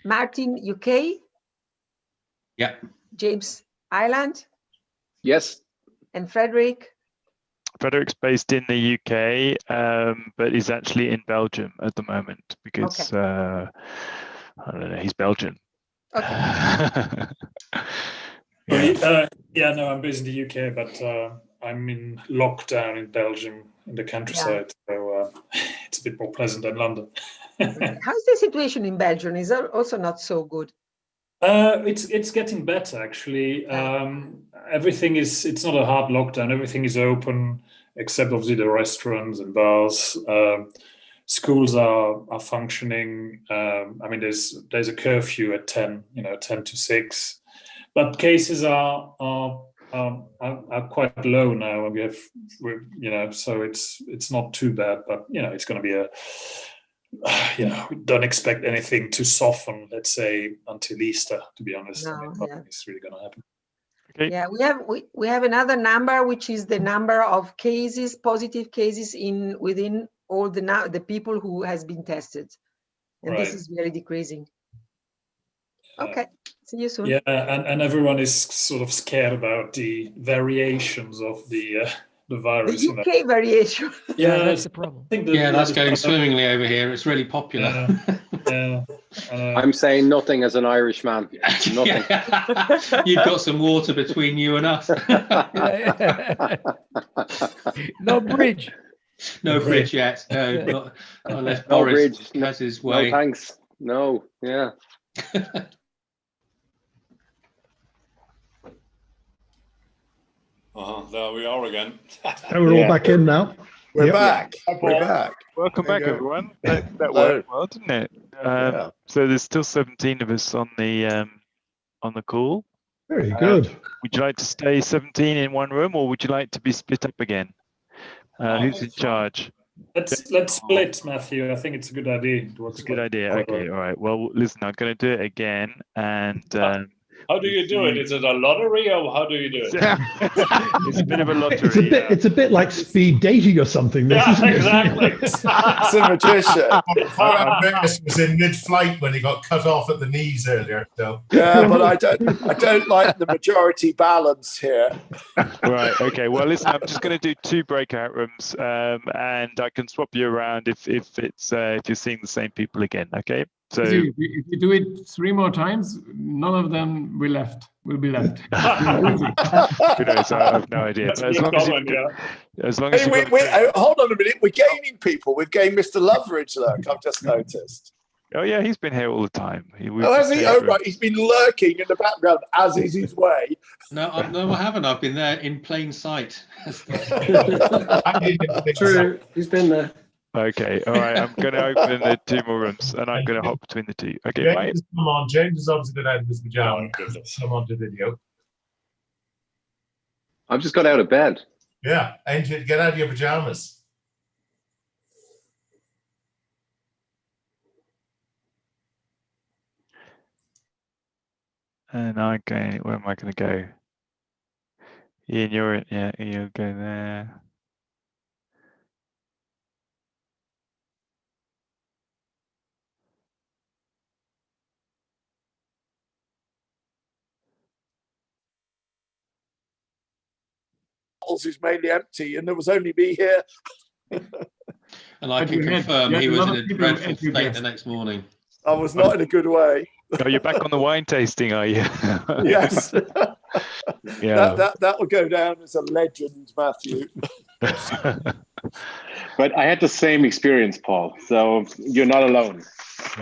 Martin, UK? Yeah. James, Ireland? Yes. And Frederick? Frederick's based in the UK, but he's actually in Belgium at the moment because I don't know, he's Belgian. Okay. No, I'm based in the UK, but I'm in lockdown in Belgium in the countryside, so it's a bit more pleasant than London. How's the situation in Belgium? Is that also not so good? It's getting better actually. It's not a hard lockdown. Everything is open except obviously the restaurants and bars. Schools are functioning. I mean, there's a curfew at 10, 10 to 6, but cases are quite low now, and we have, so it's not too bad. But it's going to be don't expect anything to soften, let's say, until Easter. To be honest, nothing is really going to happen. Okay. Yeah, we have another number, which is the number of cases, positive cases within all the people who has been tested, and this is really decreasing. Okay, see you soon. Yeah, and everyone is sort of scared about the variations of the virus. The UK variation. Yeah, that's the problem. That's going swimmingly over here. It's really popular. I'm saying nothing as an Irishman. Nothing. You've got some water between you and us. No bridge. No bridge yet. No, not unless No Boris bridge. has his way. No thanks. No. Yeah. There we are again. And we're all back in now. We're back. We're back. Welcome back, everyone. That worked well, didn't it? So there's still 17 of us on the call. Very good. Would you like to stay 17 in one room, or would you like to be split up again? Who's in charge? Let's split, Matthew. I think it's a good idea. It's a good idea. Okay, all right. Well, listen, I'm going to do it again, and How do you do it? Is it a lottery or how do you do it? It's a bit of a lottery. It's a bit like speed dating or something. This, Yeah, isn't it? exactly. It's a magician. Andreas was in mid-flight when he got cut off at the knees earlier. So Yeah, but I don't like the majority balance here. Right. Okay. Well, listen, I'm just going to do 2 breakout rooms, and I can swap you around if you're seeing the same people again. Okay. So If you do it 3 more times, none of them will be left. who knows? I have no idea. That's But a good comment, as long as Hey, you hold on a minute. We're gaining people. We've gained Mr. Loveridge, look. I've just noticed. Oh yeah, he's been here all the time. Oh, has he? Oh, right. He's been lurking in the background, as is his way. No, I haven't. I've been there in plain sight. True, he's been there. Okay, all right. I'm going to open the 2 more rooms, and I'm going to hop between the 2. Okay, James, right. come on. James has obviously got out of his pajamas. Come on to video. I've just got out of bed. Yeah, Angel, get out of your pajamas. And I'm going. Where am I going to go? Ian, you're in. Yeah, you'll go there. Is mainly empty, and there was only me here. And I can confirm he was in a dreadful state the next morning. I was not in a good way. Oh, you're back on the wine tasting, are you? Yes. Yeah. That will go down as a legend, Matthew. But I had the same experience, Paul. So you're not alone.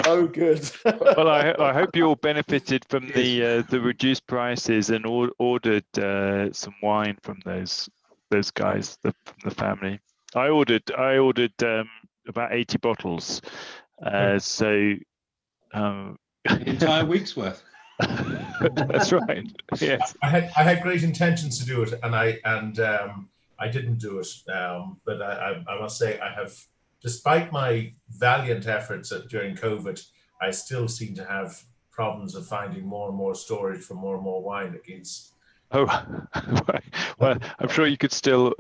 Oh, good. Well, I hope you all benefited from the reduced prices and ordered some wine from those guys, from the family. I ordered about 80 bottles. So An entire week's worth. That's right. Yes. I had great intentions to do it, and I didn't do it. But I must say I have, despite my valiant efforts during COVID, I still seem to have problems of finding more and more storage for more and more wine against. Oh, well, I'm sure you could still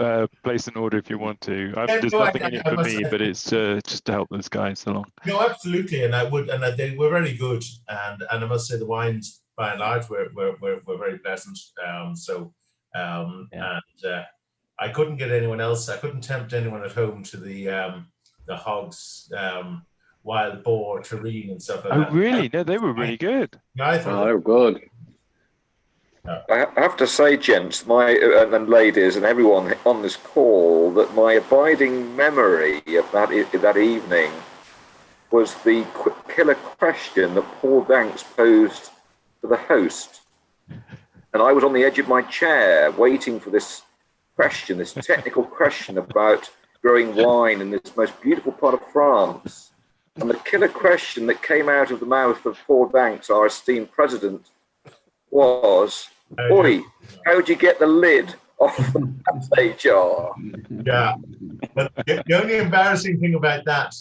place an order if you want to. There's nothing in it for me, but it's just to help those guys along. No, absolutely, and I would, and they were very good, and I must say the wines by and large were very pleasant. And I couldn't get anyone else. I couldn't tempt anyone at home to the hogs, wild boar, terrine, and stuff like that. Oh, really? No, they were really good. Yeah, I thought they were good. I have to say, gents, and ladies, and everyone on this call, that my abiding memory of that evening was the killer question that Paul Danks posed to the host, and I was on the edge of my chair waiting for this question, this technical question about growing wine in this most beautiful part of France, and the killer question that came out of the mouth of Paul Danks, our esteemed president, was, "Oi, how'd you get the lid off the jar?" Yeah, but the only embarrassing thing about that,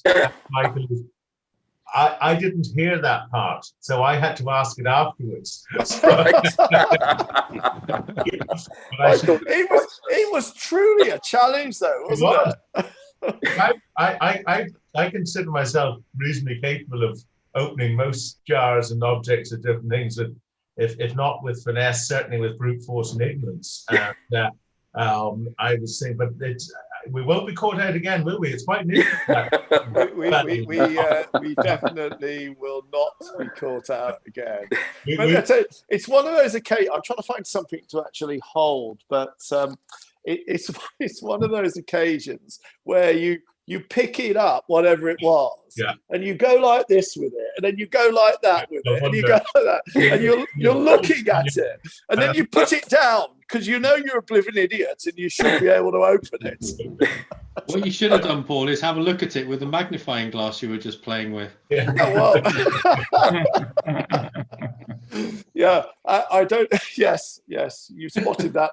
Michael, is I didn't hear that part, so I had to ask it afterwards. It was truly a challenge, though, wasn't it? I consider myself reasonably capable of opening most jars and objects of different things, if not with finesse, certainly with brute force and ignorance. And I was saying, but we won't be caught out again, will we? It's quite new. We definitely will not be caught out again. But it's one of those occasions. I'm trying to find something to actually hold, but it's one of those occasions where you pick it up, whatever it was, and you go like this with it, and then you go like that with it, and you go like that, and you're looking at it, and then you put it down because you know you're a blithering idiot and you should be able to open it. What you should have done, Paul, is have a look at it with the magnifying glass you were just playing with. Yeah, yeah, I don't. Yes, you spotted that.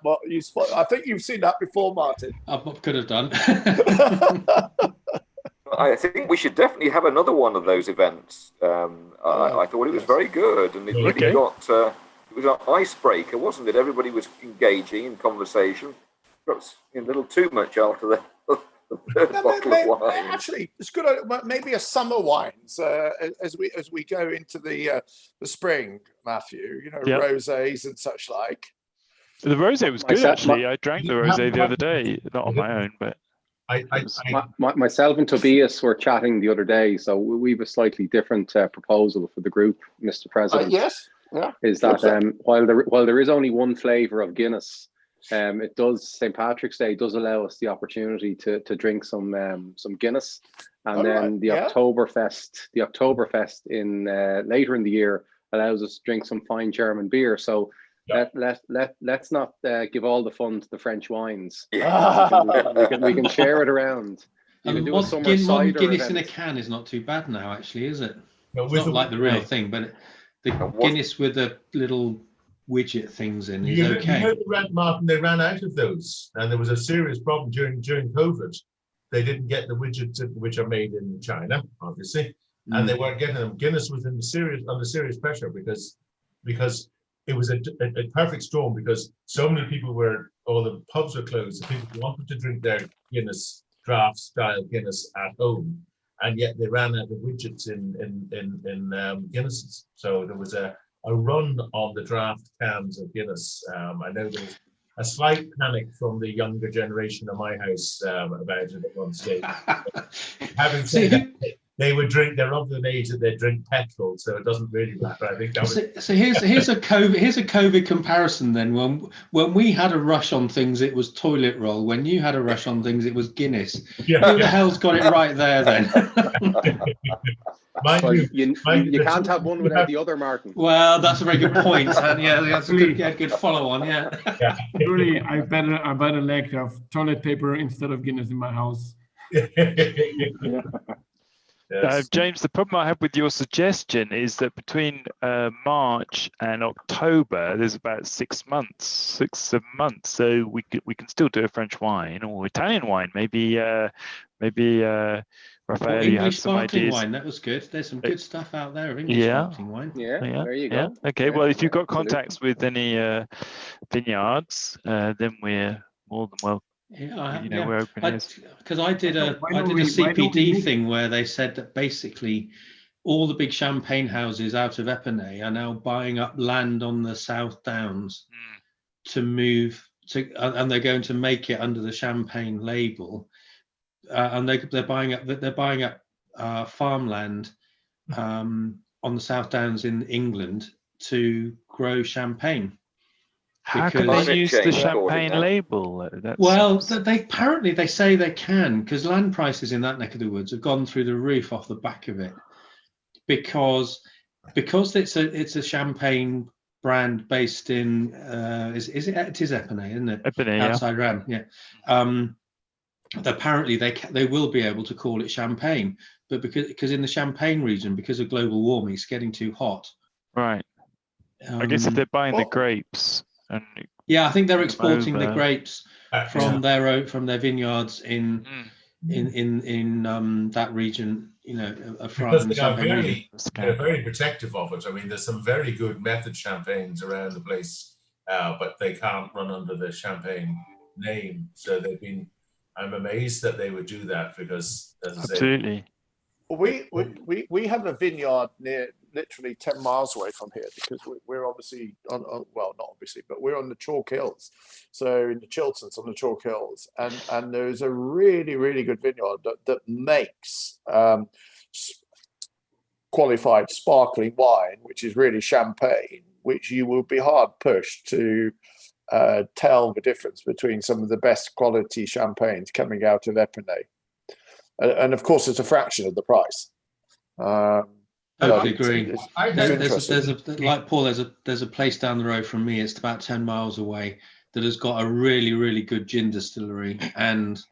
I think you've seen that before, Martin. I could have done. I think we should definitely have another one of those events. I thought it was very good, and it really got was an icebreaker, wasn't it? Everybody was engaging in conversation. Perhaps a little too much after the third bottle of wine. Actually, it's good. Maybe a summer wines as we go into the spring, Matthew. You know, rosés and such like. The rosé was good actually. I drank the rosé the other day, not on my own, but. Myself and Tobias were chatting the other day, so we have a slightly different proposal for the group, Mr. President. Yes. Yeah. Is that while there is only one flavour of Guinness, it does St. Patrick's Day does allow us the opportunity to drink some Guinness, and then the Oktoberfest in later in the year allows us to drink some fine German beer. So. Let's not give all the fun to the French wines. We can share it around. And modern Guinness in a can is not too bad now, actually, is it? It's not like the real thing, but the Guinness with the little widget things in is okay. You know, Martin, they ran out of those, and there was a serious problem during COVID. They didn't get the widgets which are made in China, obviously, and they weren't getting them. Guinness was under serious pressure because it was a perfect storm, because so many people all the pubs were closed. The people wanted to drink their Guinness, draft style Guinness at home, and yet they ran out of widgets in Guinnesses. So there was a run on the draft cans of Guinness. I know there was a slight panic from the younger generation of my house about it at one stage. Having said that, they're of an age that they drink petrol, so it doesn't really matter. I think that was. So here's a COVID comparison then. When we had a rush on things, it was toilet roll. When you had a rush on things, it was Guinness. Who the hell's got it right there then? You can't have one without the other, Martin. Well, that's a very good point. And yeah, that's a good follow on. Yeah. Really, I better lack of toilet paper instead of Guinness in my house. James, the problem I have with your suggestion is that between March and October, there's about 6 months, 7 months. So we can still do a French wine or Italian wine. Maybe Raphael, you have some ideas. Wine, that was good. There's some good stuff out there of English sparkling wine. Yeah, there you go. Okay, well, if you've got contacts with any vineyards, then we're more than welcome. We're open. Because I did a CPD thing where they said that basically all the big champagne houses out of Epinay are now buying up land on the South Downs to move to, and they're going to make it under the champagne label, and they're buying up farmland on the South Downs in England to grow champagne. How can they use the champagne label? Well, they say they can, because land prices in that neck of the woods have gone through the roof off the back of it, because it's a champagne brand based in it is Epinay, isn't it? Epinay, outside Ram, yeah. Apparently they will be able to call it champagne, but because in the Champagne region, because of global warming, it's getting too hot. Right. I guess if they're buying the grapes. Yeah, I think they're exporting the grapes from their vineyards in that region. Because they're very protective of it. I mean, there's some very good method champagnes around the place, but they can't run under the champagne name. So I'm amazed that they would do that, because, as I say, absolutely. We have a vineyard literally 10 miles away from here, because we're obviously well, not obviously, but we're on the Chalk Hills, so in the Chilterns on the Chalk Hills, and there's a really, really good vineyard that makes qualified sparkling wine, which is really champagne, which you will be hard pushed to tell the difference between some of the best quality champagnes coming out of Epinay. And of course, it's a fraction of the price. Totally agree. Like Paul, there's a place down the road from me. It's about 10 miles away that has got a really, really good gin distillery and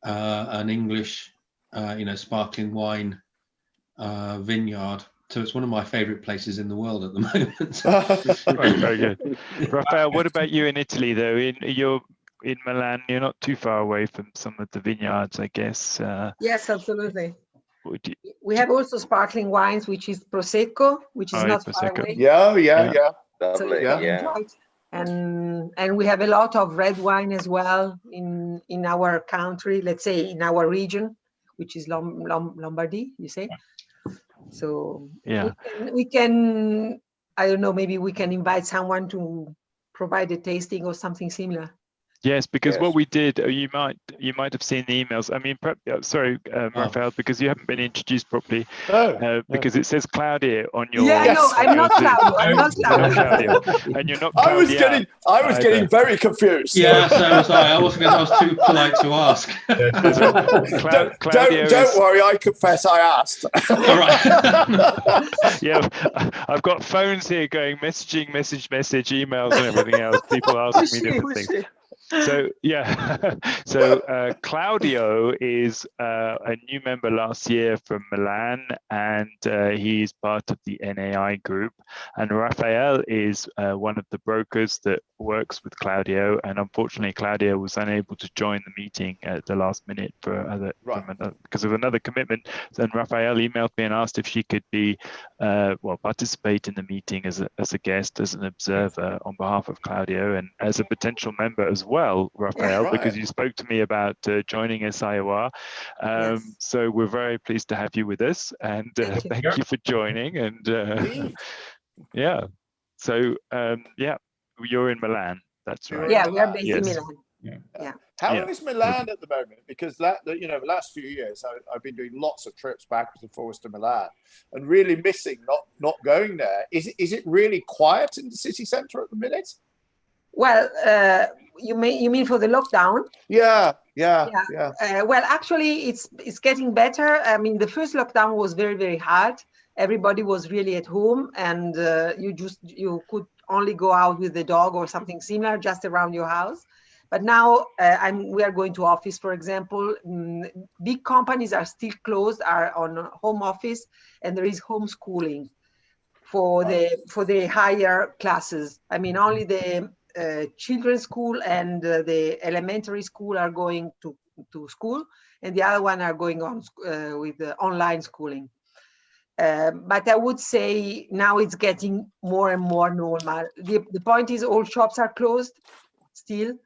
an English, sparkling wine vineyard. So it's one of my favourite places in the world at the moment. Very good. Raphael, what about you in Italy, though? You're in Milan. You're not too far away from some of the vineyards, I guess. Yes, absolutely. We have also sparkling wines, which is Prosecco, which is not far away. Yeah. Lovely, so yeah. And we have a lot of red wine as well in our country, let's say in our region, which is Lombardy, you say. So yeah, we can, I don't know, maybe we can invite someone to provide a tasting or something similar. yes, because what we did, you might have seen the emails. I mean, sorry, Raphael, because you haven't been introduced properly. Because it says Claudia on your. Yeah, I know. I'm not Claudio. I'm not Claudio. And you're not. I was getting very confused. Yeah, so was I. I was too polite to ask. Don't worry. I confess, I asked. All right. Yeah, I've got phones here going message, emails, and everything else. People asking me different things. So yeah, so Claudio is a new member last year from Milan, and he's part of the NAI group. And Raphael is one of the brokers that works with Claudio. And unfortunately, Claudio was unable to join the meeting at the last minute because of another commitment. Then Raphael emailed me and asked if she could be participate in the meeting as a guest, as an observer on behalf of Claudio, and as a potential member as well. Raphael, because you spoke to me about joining SIOR. So we're very pleased to have you with us, and thank you for joining. And yeah, so you're in Milan. That's right. Yeah, we are based in Milan. Yeah. How is Milan at the moment? Because the last few years I've been doing lots of trips backwards and forwards to Milan, and really missing not going there. Is it really quiet in the city centre at the minute? Well, you mean for the lockdown? Yeah. Well, actually, it's getting better. I mean, the first lockdown was very, very hard. Everybody was really at home, and you could only go out with the dog or something similar, just around your house. But now we are going to office, for example. Big companies are still closed, are on home office, and there is homeschooling for the higher classes. I mean, only the children's school and the elementary school are going to school, and the other one are going on with the online schooling. But I would say now it's getting more and more normal. The point is all shops are closed still,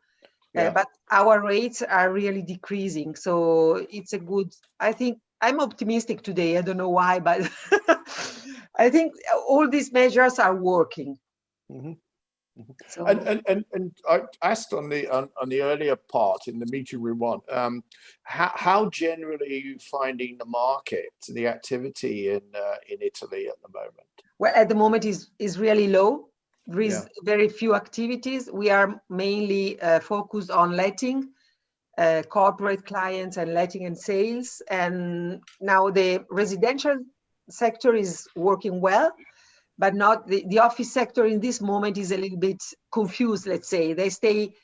but our rates are really decreasing. So it's a good, I think I'm optimistic today. I don't know why, but I think all these measures are working. Mm-hmm. So, and I asked on the earlier part in the meeting room one, how generally are you finding the market, the activity in Italy at the moment? Well, at the moment is really low. There is very few activities. We are mainly focused on letting, corporate clients and letting and sales. And now the residential sector is working well, but not the office sector in this moment is a little bit confused, let's say. They stay,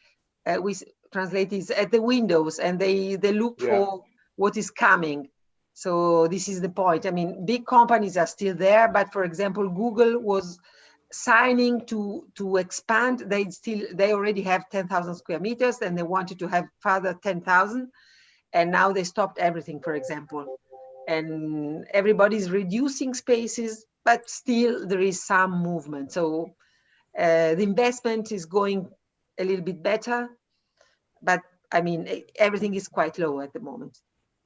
we translate this, at the windows, and they look for what is coming. So this is the point. I mean, big companies are still there, but for example, Google was signing to expand. They already have 10,000 square meters, and they wanted to have further 10,000. And now they stopped everything, for example. And everybody's reducing spaces, but still there is some movement. So the investment is going a little bit better, but I mean, everything is quite low at the moment.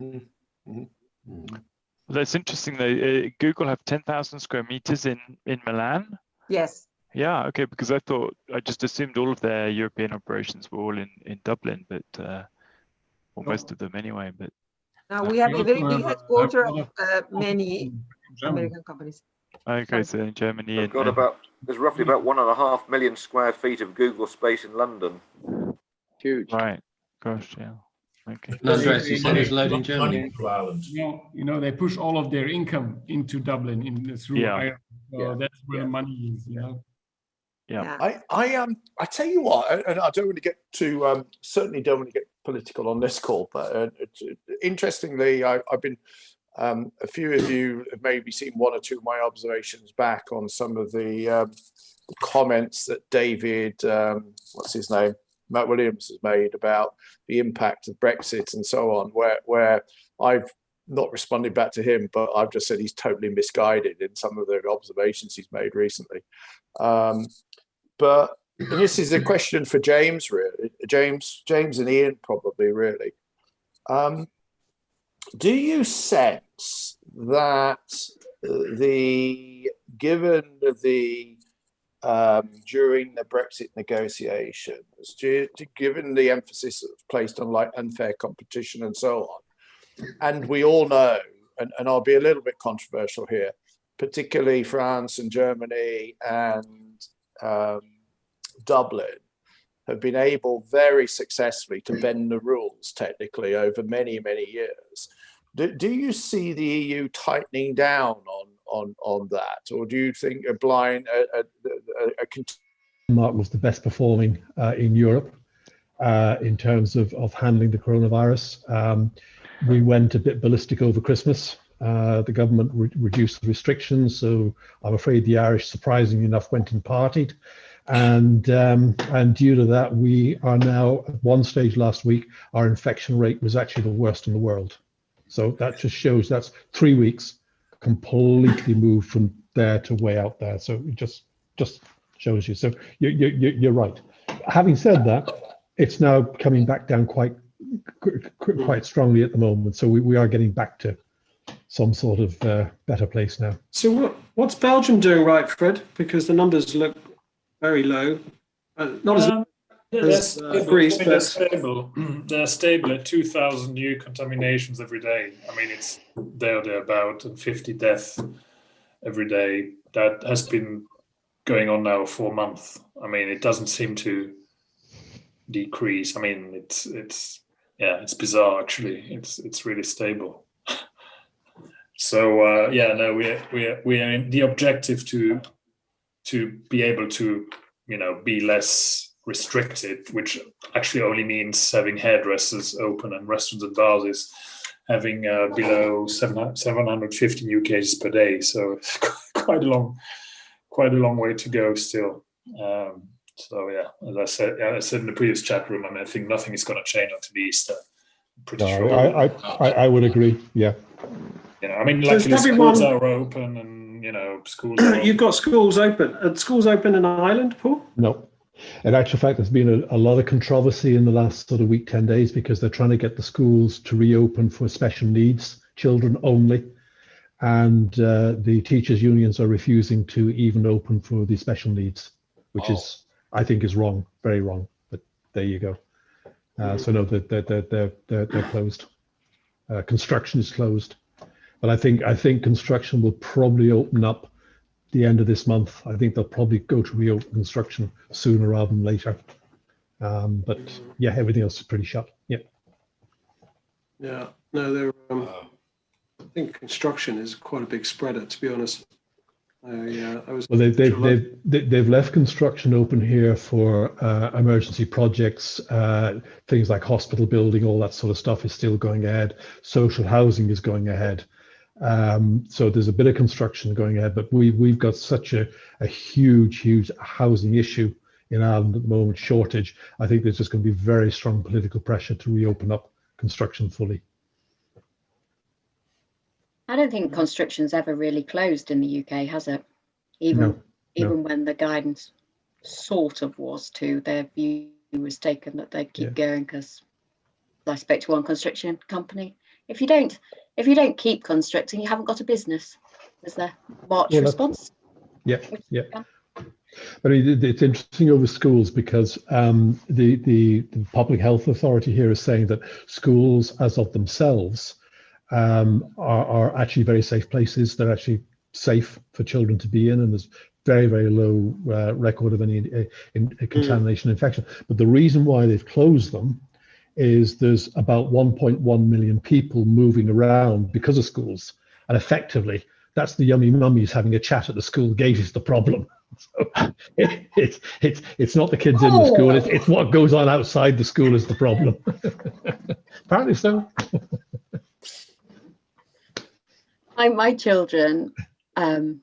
Mm-hmm. Well, that's interesting though. Google have 10,000 square meters in Milan? Yes. Yeah, okay, because I just assumed all of their European operations were all in Dublin, but or most of them anyway, but now we have a very big headquarters of many American companies. Okay, so in Germany, there's roughly about 1.5 million square feet of Google space in London. Huge. Right. Gosh, yeah. Okay. Andreas, you said there's load in Germany. They push all of their income into Dublin through Ireland. So that's where the money is. Yeah. I tell you what, and I don't want to get too certainly don't want to get political on this call, but interestingly, I've been a few of you have maybe seen one or two of my observations back on some of the comments that David, what's his name, Matt Williams has made about the impact of Brexit and so on, where I've not responded back to him, but I've just said he's totally misguided in some of the observations he's made recently. But and this is a question for James, really. James and Ian, probably, really. Do you sense that given the during the Brexit negotiations, given the emphasis that's placed on like unfair competition and so on, and we all know, and I'll be a little bit controversial here, particularly France and Germany and Dublin have been able very successfully to bend the rules technically over many, many years. Do you see the EU tightening down on that, or do you think Denmark was the best performing in Europe in terms of handling the coronavirus? We went a bit ballistic over Christmas. The government reduced the restrictions, so I'm afraid the Irish, surprisingly enough, went and partied. And due to that, we are now at one stage last week, our infection rate was actually the worst in the world. So that just shows that's 3 weeks completely moved from there to way out there. So it just shows you. So you're right. Having said that, it's now coming back down quite strongly at the moment. So we are getting back to some sort of better place now. So what's Belgium doing right, Fred? Because the numbers look very low. Not as Greece, they're stable. They're stable at 2,000 new contaminations every day. I mean, it's there or thereabout, and 50 deaths every day. That has been going on now for a month. I mean, it doesn't seem to decrease. I mean, it's bizarre actually. It's really stable. So we are in the objective to be able to be less restricted, which actually only means having hairdressers open and restaurants and bars is having below 750 new cases per day. So it's quite a long way to go still. So yeah, as I said in the previous chat room, I mean, I think nothing is going to change until Easter. I'm pretty sure. I would agree. Yeah. I mean, luckily schools are open, and schools. You've got schools open. Are schools open in Ireland, Paul? No. In actual fact, there's been a lot of controversy in the last sort of week, 10 days, because they're trying to get the schools to reopen for special needs children only. And the teachers' unions are refusing to even open for the special needs, which is, I think, is wrong, very wrong. But there you go. So no, they're closed. Construction is closed. But I think construction will probably open up the end of this month. I think they'll probably go to reopen construction sooner rather than later. But yeah, everything else is pretty shut. Yeah. Yeah. No, they're. I think construction is quite a big spreader, to be honest. Well, they've left construction open here for emergency projects. Things like hospital building, all that sort of stuff is still going ahead. Social housing is going ahead. So there's a bit of construction going ahead, but we've got such a huge housing issue in Ireland at the moment, shortage. I think there's just going to be very strong political pressure to reopen up construction fully. I don't think construction's ever really closed in the UK, has it? Even when the guidance sort of was to, their view was taken that they'd keep going, because I spoke to one construction company. If you don't keep constructing, you haven't got a business. Was their March response? Yeah. But it's interesting over schools, because the public health authority here is saying that schools, as of themselves, are actually very safe places. They're actually safe for children to be in, and there's very, very low record of any contamination infection. But the reason why they've closed them is there's about 1.1 million people moving around because of schools, and effectively that's the yummy mummies having a chat at the school gate is the problem. So it's not the kids in the school, it's what goes on outside the school is the problem. Apparently so. My children, because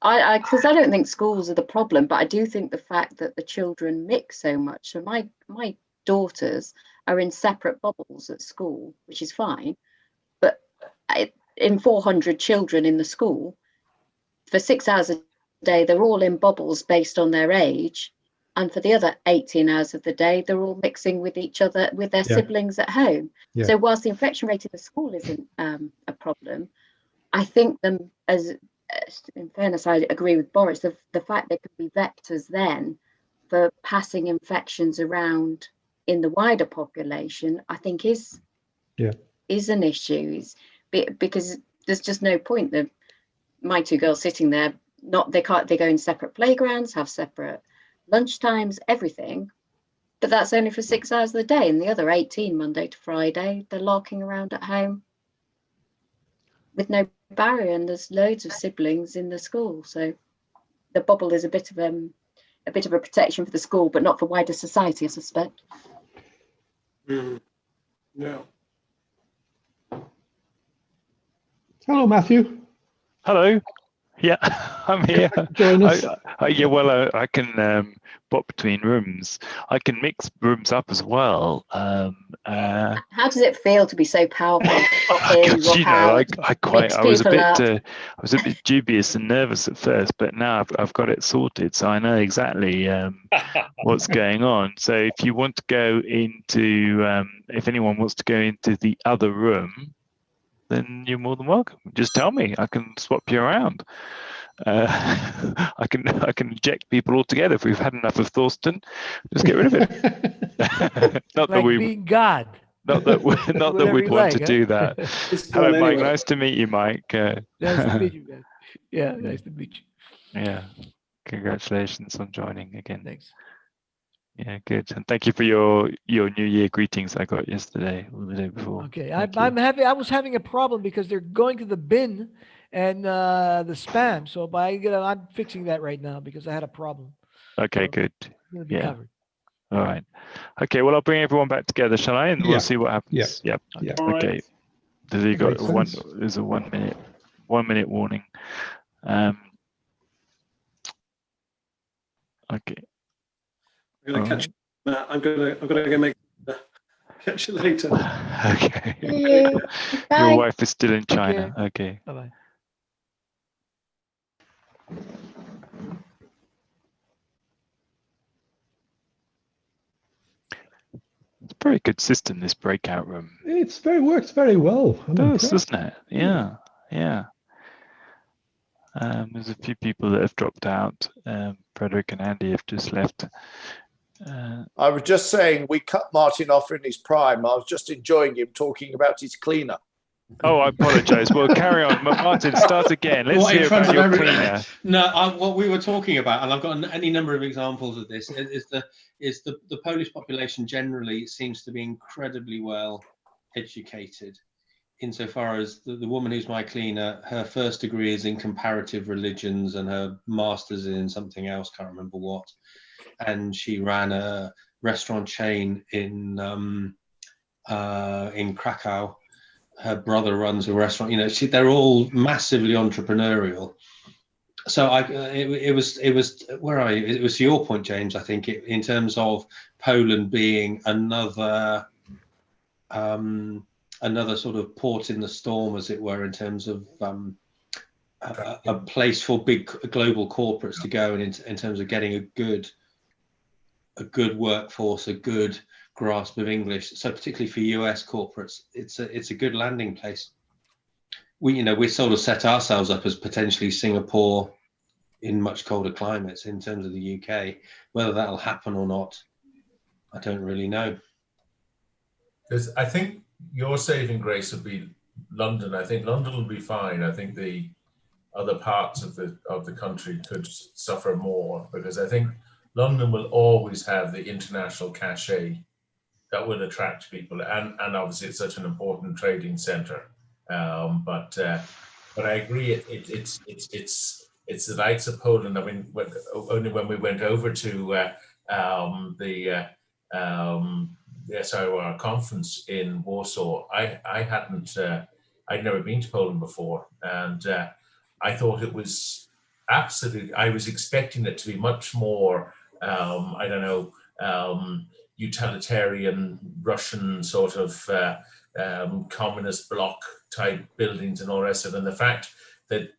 I don't think schools are the problem, but I do think the fact that the children mix so much. So my daughters are in separate bubbles at school, which is fine, but in 400 children in the school, for 6 hours a day, they're all in bubbles based on their age, And for the other 18 hours of the day, they're all mixing with each other, with their siblings at home. So whilst the infection rate in the school isn't a problem, I think them, as in fairness, I agree with Boris, the fact there could be vectors then for passing infections around in the wider population, I think is an issue, because there's just no point that my two girls sitting there, they go in separate playgrounds, have separate lunch times, everything, but that's only for 6 hours of the day, and the other 18 Monday to Friday they're larking around at home with no barrier, and there's loads of siblings in the school, so the bubble is a bit of a protection for the school, but not for wider society, I suspect. Yeah. Hello, Matthew. Hello. Yeah, I'm here. Join us. I can pop between rooms. I can mix rooms up as well. How does it feel to be so powerful? I was a bit dubious and nervous at first, but now I've got it sorted, so I know exactly what's going on. So if you want to go into, if anyone wants to go into the other room, then you're more than welcome. Just tell me. I can swap you around. I can eject people altogether. If we've had enough of Thorsten, just get rid of it. Not like that we being God. Not that we'd want to do that. Hello, Mike. Anyway. Nice to meet you, Mike. Nice to meet you guys. Yeah, nice to meet you. Yeah. Congratulations on joining again. Thanks. Yeah, good. And thank you for your New Year greetings I got yesterday or the day before. Okay, I was having a problem because they're going to the bin and the spam. So I'm fixing that right now because I had a problem. Okay, so good. It's gonna be covered. All right. Okay, well, I'll bring everyone back together, shall I? And we'll see what happens. Yep. Okay. There's a 1 minute warning. Okay. I'm gonna catch. I'm gonna go make. Catch you later. Okay. Your wife is still in China. Okay. Bye bye. It's a very good system, this breakout room. Works very well. It does, doesn't it? Yeah. There's a few people that have dropped out. Frederick and Andy have just left. I was just saying we cut Martin off in his prime. I was just enjoying him talking about his cleaner. Oh, I apologise. Well, carry on. Martin, start again. Let's hear about your cleaner. No, what we were talking about, and I've got any number of examples of this, is the Polish population generally seems to be incredibly well educated. Insofar as the woman who's my cleaner, her first degree is in comparative religions and her master's in something else, can't remember what. And she ran a restaurant chain in Krakow. Her brother runs a restaurant. You know, they're all massively entrepreneurial. So it was where are you? It was your point, James. I think in terms of Poland being another sort of port in the storm, as it were, in terms of a place for big global corporates to go, and in terms of getting a good workforce, a good grasp of English. So particularly for US corporates, it's a good landing place. We sort of set ourselves up as potentially Singapore in much colder climates in terms of the UK. Whether that'll happen or not, I don't really know. Because I think your saving grace would be London. I think London will be fine. I think the other parts of the country could suffer more, because I think London will always have the international cachet that will attract people, and obviously it's such an important trading centre. But I agree, it's the likes of Poland. I mean, only when we went over to the SIOR conference in Warsaw, I'd never been to Poland before, and I thought it was absolutely. I was expecting it to be much more, utilitarian Russian sort of communist bloc type buildings and all the rest of it. And the fact that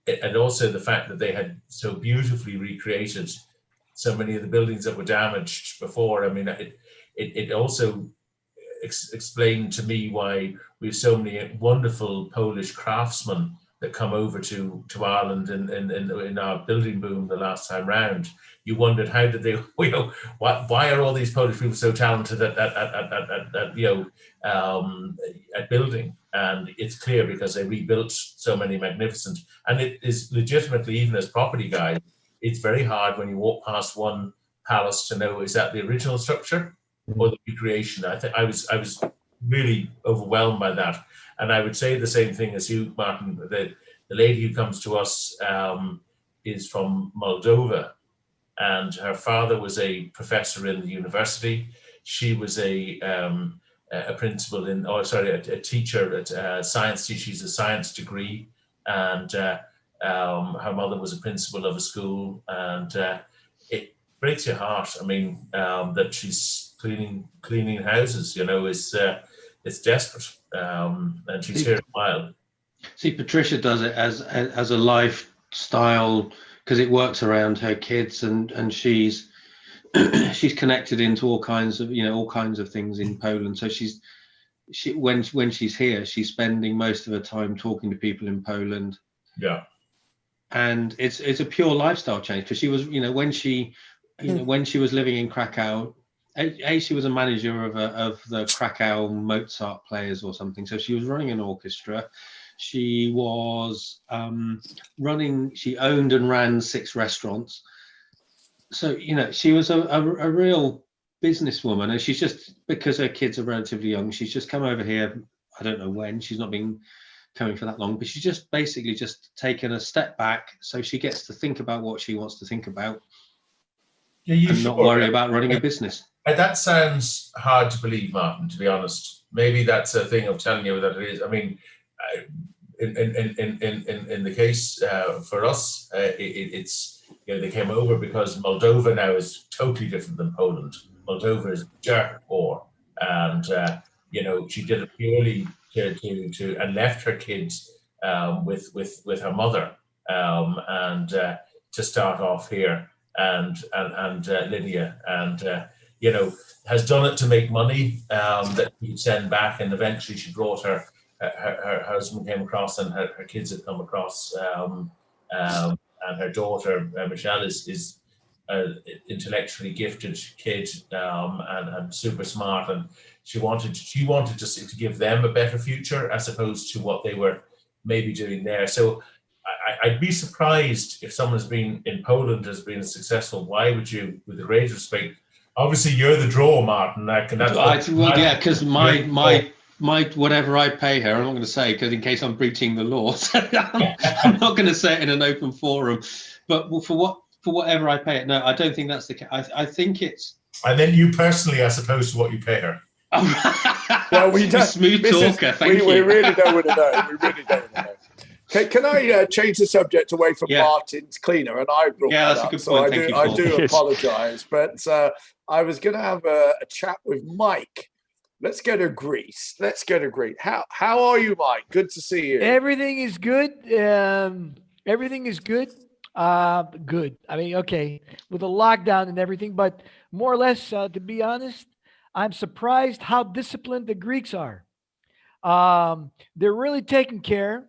they had so beautifully recreated so many of the buildings that were damaged before. I mean, it also explained to me why we have so many wonderful Polish craftsmen that come over to Ireland in our building boom the last time round. You wondered, how did they, you know, why are all these Polish people so talented at building? And it's clear because they rebuilt so many magnificent, and it is legitimately, even as property guys, it's very hard when you walk past one palace to know, is that the original structure or the recreation? I think I was really overwhelmed by that. And I would say the same thing as you, Martin. The lady who comes to us is from Moldova, and her father was a professor in the university. She was a principal in, a teacher at science. She's a science degree, and her mother was a principal of a school. And it breaks your heart. I mean, that she's cleaning houses. You know, it's desperate, and she's here a while. See, Patricia does it as a lifestyle because it works around her kids, and she's she's connected into all kinds of things in Poland. So when she's here, she's spending most of her time talking to people in Poland. Yeah, and it's a pure lifestyle change because she was, when she was living in Krakow. She was a manager of the Krakow Mozart players or something. So she was running an orchestra. She was she owned and ran 6 restaurants. So, she was a real businesswoman. And she's just, because her kids are relatively young, she's just come over here. I don't know when. She's not been coming for that long, but she's just basically just taken a step back so she gets to think about what she wants to think about. And not worry about running a business. That sounds hard to believe, Martin, to be honest. Maybe that's a thing of telling you that it is. I mean, in the case for us, it's, they came over because Moldova now is totally different than Poland. Moldova is jerk poor, and she did it purely to and left her kids with her mother, and to start off here. And Lydia, and has done it to make money that she could send back, and eventually she brought her husband came across, and her kids had come across, and her daughter Michelle is intellectually gifted kid, and super smart, and she wanted to give them a better future as opposed to what they were maybe doing there. So I'd be surprised if someone has been in Poland has been successful. Why would you, with the greatest respect? Obviously, you're the draw, Martin. Because my whatever I pay her, I'm not going to say because in case I'm breaching the laws, I'm not going to say it in an open forum. But for whatever I pay it, no, I don't think that's the case. I think it's. And then you personally, as opposed to what you pay her. Well, we don't. Smooth talker. Thank you. We really don't want to know. We really don't want to know. Can I change the subject away from Martin's cleaner? And I brought that up, so I do apologise. But I was going to have a chat with Mike. Let's go to Greece. How are you, Mike? Good to see you. Everything is good. Everything is good. Good. I mean, okay, with the lockdown and everything, but more or less, to be honest, I'm surprised how disciplined the Greeks are. They're really taking care.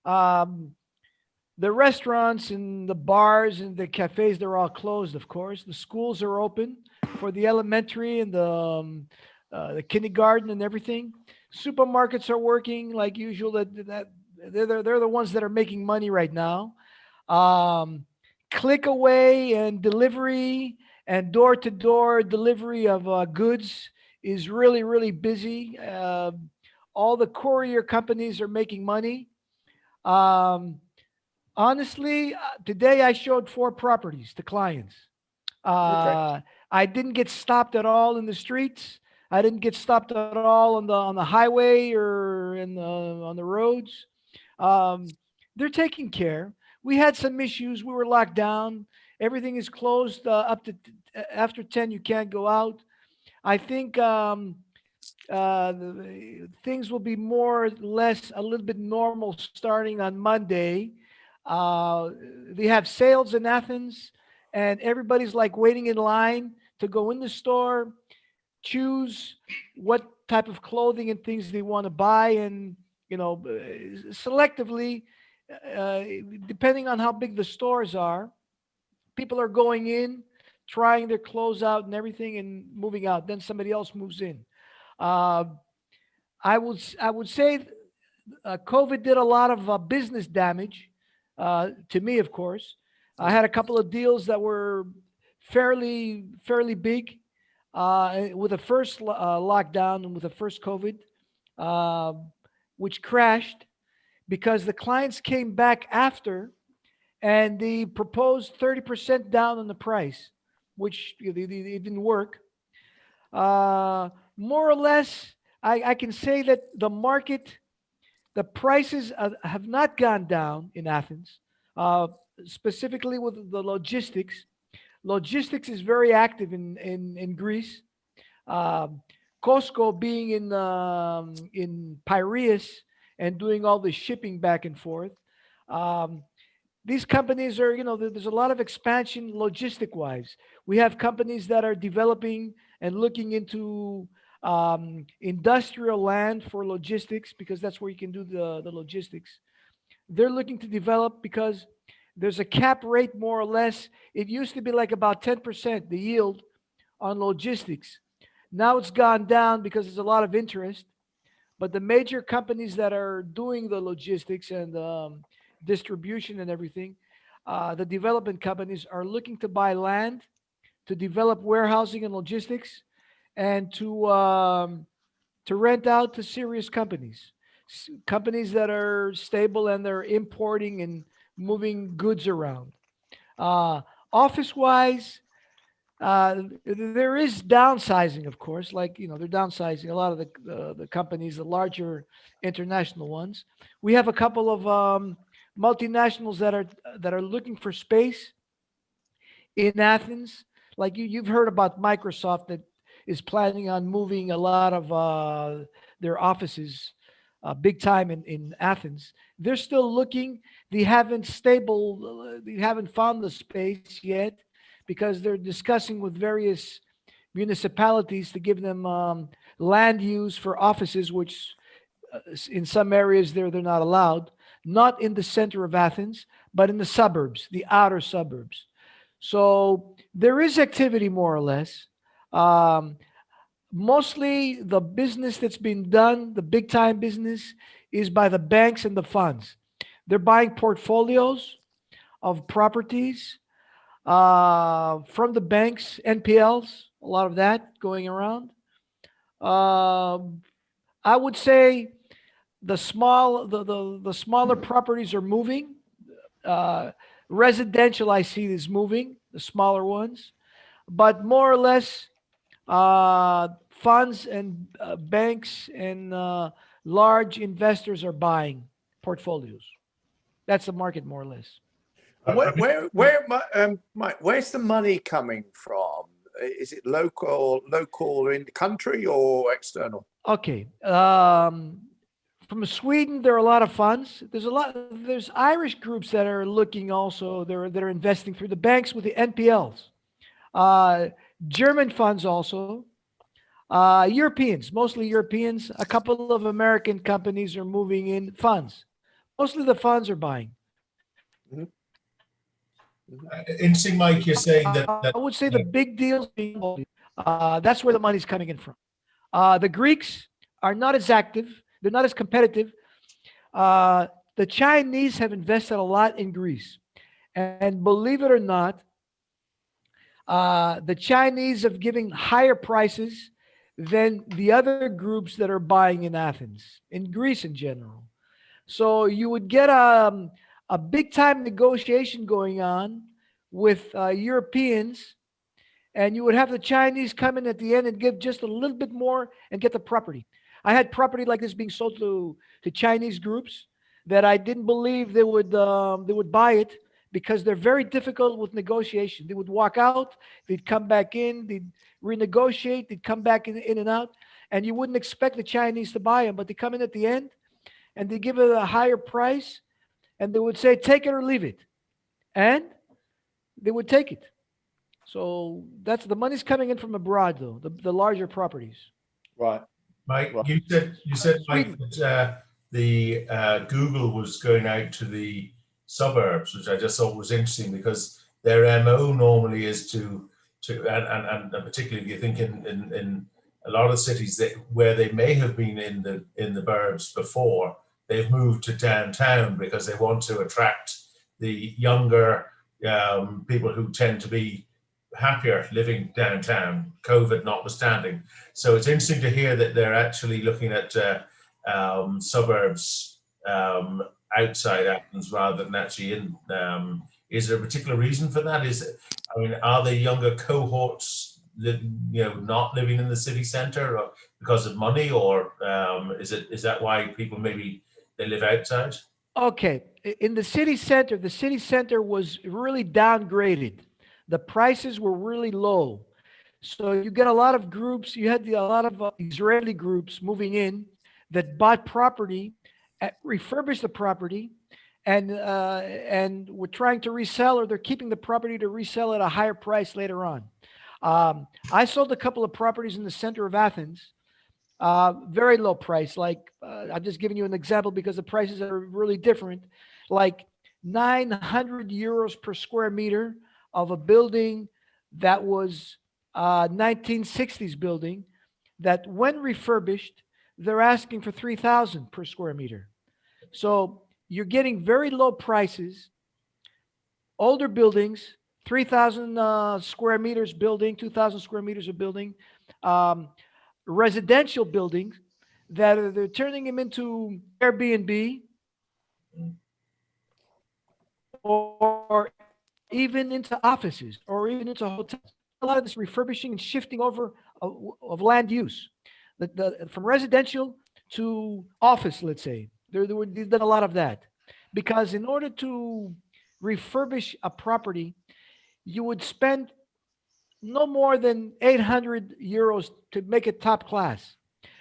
The restaurants and the bars and the cafes, they're all closed, of course. The schools are open for the elementary and the kindergarten and everything. Supermarkets are working like usual. That they're the ones that are making money right now. Click away and delivery and door-to-door delivery of goods is really, really busy. All the courier companies are making money. Honestly, today I showed 4 properties to clients. I didn't get stopped at all in the streets. I didn't get stopped at all on the highway or on the roads. They're taking care. We had some issues. We were locked down. Everything is closed up to after 10. You can't go out. I think things will be more or less a little bit normal starting on Monday. They have sales in Athens, and everybody's like waiting in line to go in the store, choose what type of clothing and things they want to buy, and selectively, depending on how big the stores are, people are going in, trying their clothes out and everything, and moving out. Then somebody else moves in. I would say COVID did a lot of business damage to me, of course. I had a couple of deals that were fairly big with the first lockdown and with the first COVID, which crashed because the clients came back after and they proposed 30% down on the price, which it didn't work. More or less, I can say that the market, the prices have not gone down in Athens, specifically with the logistics. Logistics is very active in Greece. Costco being in Piraeus and doing all the shipping back and forth. These companies are, there's a lot of expansion logistic-wise. We have companies that are developing and looking into industrial land for logistics, because that's where you can do the logistics. They're looking to develop because there's a cap rate, more or less. It used to be like about 10%, the yield on logistics. Now it's gone down because there's a lot of interest. But the major companies that are doing the logistics and distribution and everything, the development companies are looking to buy land, to develop warehousing and logistics, and to rent out to serious companies, companies that are stable and they're importing and moving goods around. Office-wise, there is downsizing, of course. Like, they're downsizing a lot of the companies, the larger international ones. We have a couple of multinationals that are looking for space in Athens. Like you've heard about Microsoft that is planning on moving a lot of their offices big time in Athens. They're still looking. They haven't found the space yet, because they're discussing with various municipalities to give them land use for offices, which in some areas they're not allowed, not in the center of Athens, but in the suburbs, the outer suburbs. So there is activity, more or less. Mostly the business that's been done, the big time business, is by the banks and the funds. They're buying portfolios of properties from the banks, NPLs, a lot of that going around. I would say the smaller properties are moving. Residential, I see, is moving, the smaller ones, but more or less funds and banks and large investors are buying portfolios. That's the market, more or less. Mike, where's the money coming from? Is it local in the country, or external? Okay. From Sweden, there are a lot of funds. There's Irish groups that are looking also. They're investing through the banks with the NPLs. German funds also. Europeans, mostly Europeans. A couple of American companies are moving in funds. Mostly the funds are buying. Mm-hmm. Interesting, Mike, you're saying that I would say the big deals, that's where the money's coming in from. The Greeks are not as active. They're not as competitive. The Chinese have invested a lot in Greece. And believe it or not, the Chinese have given higher prices than the other groups that are buying in Athens, in Greece in general. So you would get a big time negotiation going on with Europeans, and you would have the Chinese come in at the end and give just a little bit more and get the property. I had property like this being sold to Chinese groups that I didn't believe they would buy it, because they're very difficult with negotiation. They would walk out, they'd come back in, they'd renegotiate, they'd come back in and out, and you wouldn't expect the Chinese to buy them, but they come in at the end and they give it a higher price, and they would say, take it or leave it. And they would take it. So that's the money's coming in from abroad, though, the larger properties. Right. Mike, Right. you said Mike, that the Google was going out to the suburbs, which I just thought was interesting because their MO normally is to and particularly if you think in a lot of cities where they may have been in the burbs before, they've moved to downtown because they want to attract the younger people who tend to be happier living downtown, COVID notwithstanding. So it's interesting to hear that they're actually looking at suburbs outside Athens rather than actually in. Is there a particular reason for that? Are the younger cohorts not living in the city centre or because of money, or is that why people maybe they live outside? Okay, in the city center was really downgraded. The prices were really low. So you get a lot of groups, you had a lot of Israeli groups moving in that bought property, refurbished the property, and were trying to resell, or they're keeping the property to resell at a higher price later on. I sold a couple of properties in the center of Athens, very low price. Like I'm just giving you an example because the prices are really different. Like 900 euros per square meter of a building that was 1960s building that when refurbished, they're asking for 3,000 per square meter. So you're getting very low prices, older buildings, 3,000 square meters building, 2,000 square meters of building, residential buildings that they're turning them into Airbnb or even into offices or even into hotels. A lot of this refurbishing and shifting over of land use, from residential to office, let's say. They've done a lot of that because in order to refurbish a property, you would spend no more than 800 euros to make it top class.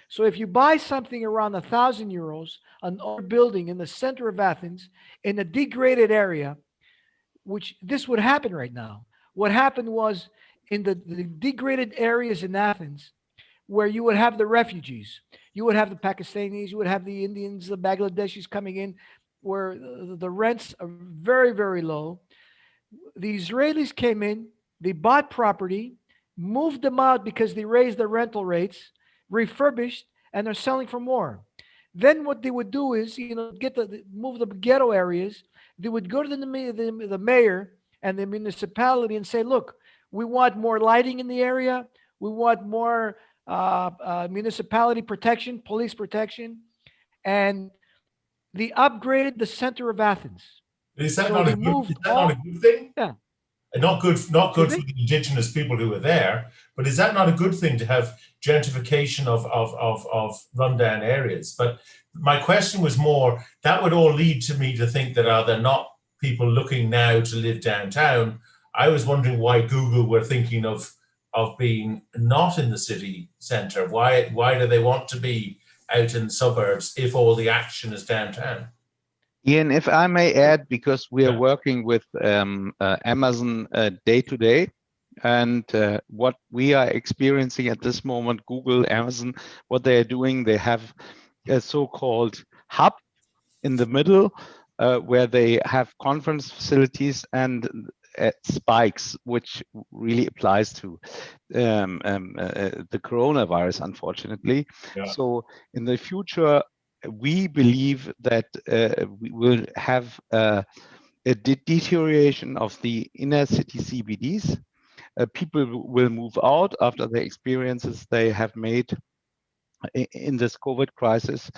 So if you buy something around 1,000 euros, an old building in the center of Athens, in a degraded area, which this would happen right now. What happened was in the degraded areas in Athens, where you would have the refugees, you would have the Pakistanis, you would have the Indians, the Bangladeshis coming in, where the rents are very, very low. The Israelis came in, they bought property, moved them out because they raised the rental rates, refurbished, and they're selling for more. Then what they would do is, move the ghetto areas. They would go to the mayor and the municipality and say, look, we want more lighting in the area. We want more municipality protection, police protection. And they upgraded the center of Athens. Is that not a good thing? Yeah. Not good for the indigenous people who are there, but is that not a good thing to have gentrification of rundown areas? But my question was more, that would all lead to me to think that are there not people looking now to live downtown? I was wondering why Google were thinking of being not in the city centre. Why do they want to be out in the suburbs if all the action is downtown? Ian, if I may add, because we are working with Amazon day to day, and what we are experiencing at this moment, Google, Amazon, what they are doing, they have a so-called hub in the middle where they have conference facilities and spikes, which really applies to the coronavirus, unfortunately. Yeah. So in the future, we believe that we will have a deterioration of the inner city CBDs. People will move out after the experiences they have made in this COVID crisis,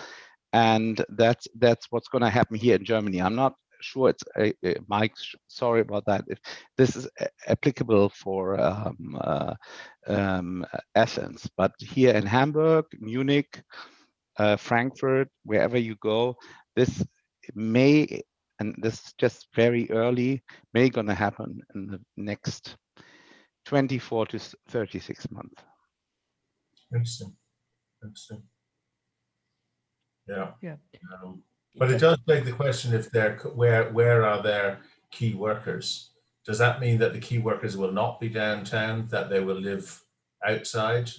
and that's what's going to happen here in Germany. I'm not sure it's Mike. Sorry about that. If this is applicable for Athens, but here in Hamburg, Munich, Frankfurt, wherever you go, this may, and this is just very early, may going to happen in the next 24 to 36 months. Interesting. Yeah. Yeah. But it does beg the question: if they're where are their key workers? does that mean that the key workers will not be downtown, that they will live outside?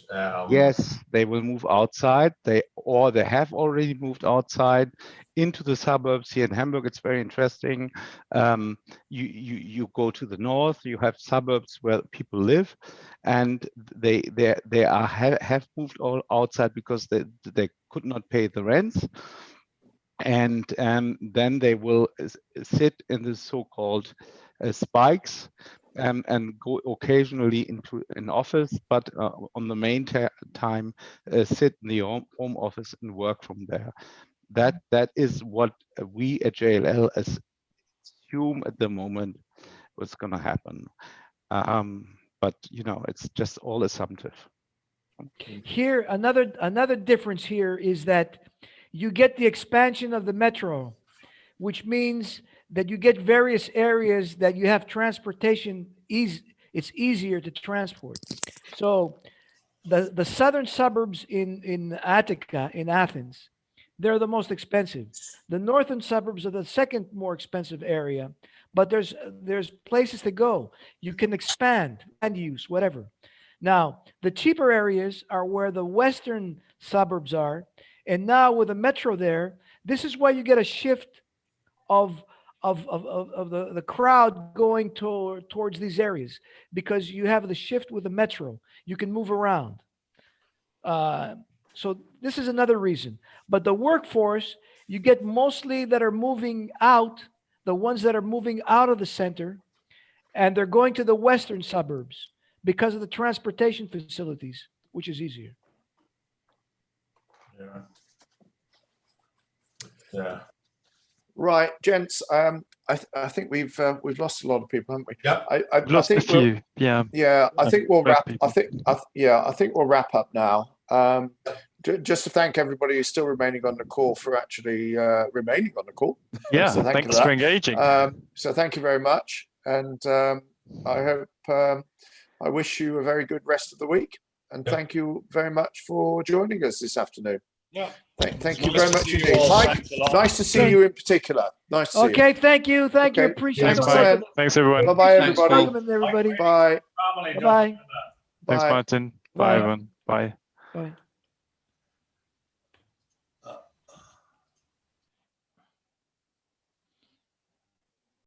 Yes, they will move outside. They have already moved outside into the suburbs. Here in Hamburg, it's very interesting. You go to the north, you have suburbs where people live, and they have moved all outside because they could not pay the rents. And then they will sit in the so-called spikes and go occasionally into an office, but on the main time sit in the home office and work from there. That is what we at JLL assume at the moment what's going to happen. But it's just all assumptive. Here, another difference here is that you get the expansion of the metro, which means that you get various areas that you have transportation it's easier to transport. So the southern suburbs in Attica, in Athens, they're the most expensive. The northern suburbs are the second more expensive area, but there's places to go. You can expand land use, whatever. Now, the cheaper areas are where the western suburbs are. And now with the metro there, this is why you get a shift of the crowd going towards these areas, because you have the shift with the metro. You can move around. So this is another reason. But the workforce, you get mostly that are moving out, the ones that are moving out of the center, and they're going to the western suburbs because of the transportation facilities, which is easier. Yeah. Yeah. Right, gents. I think we've lost a lot of people, haven't we? Yeah. I Lost a think few. Yeah. Yeah. I think we'll wrap. People. I think we'll wrap up now. Just to thank everybody who's still remaining on the call for actually remaining on the call. Yeah. So thanks for engaging. So thank you very much, and I hope I wish you a very good rest of the week, and thank you very much for joining us this afternoon. Yeah. Thank you very much indeed, Mike. Nice to see you in particular. Nice to see you. Okay, thank you. Thank you. Appreciate Thanks, the Mike. Thanks, everyone. Bye-bye, everybody. Everybody. Bye. Bye-bye. Thanks, Martin. Bye, everyone. Bye. Bye.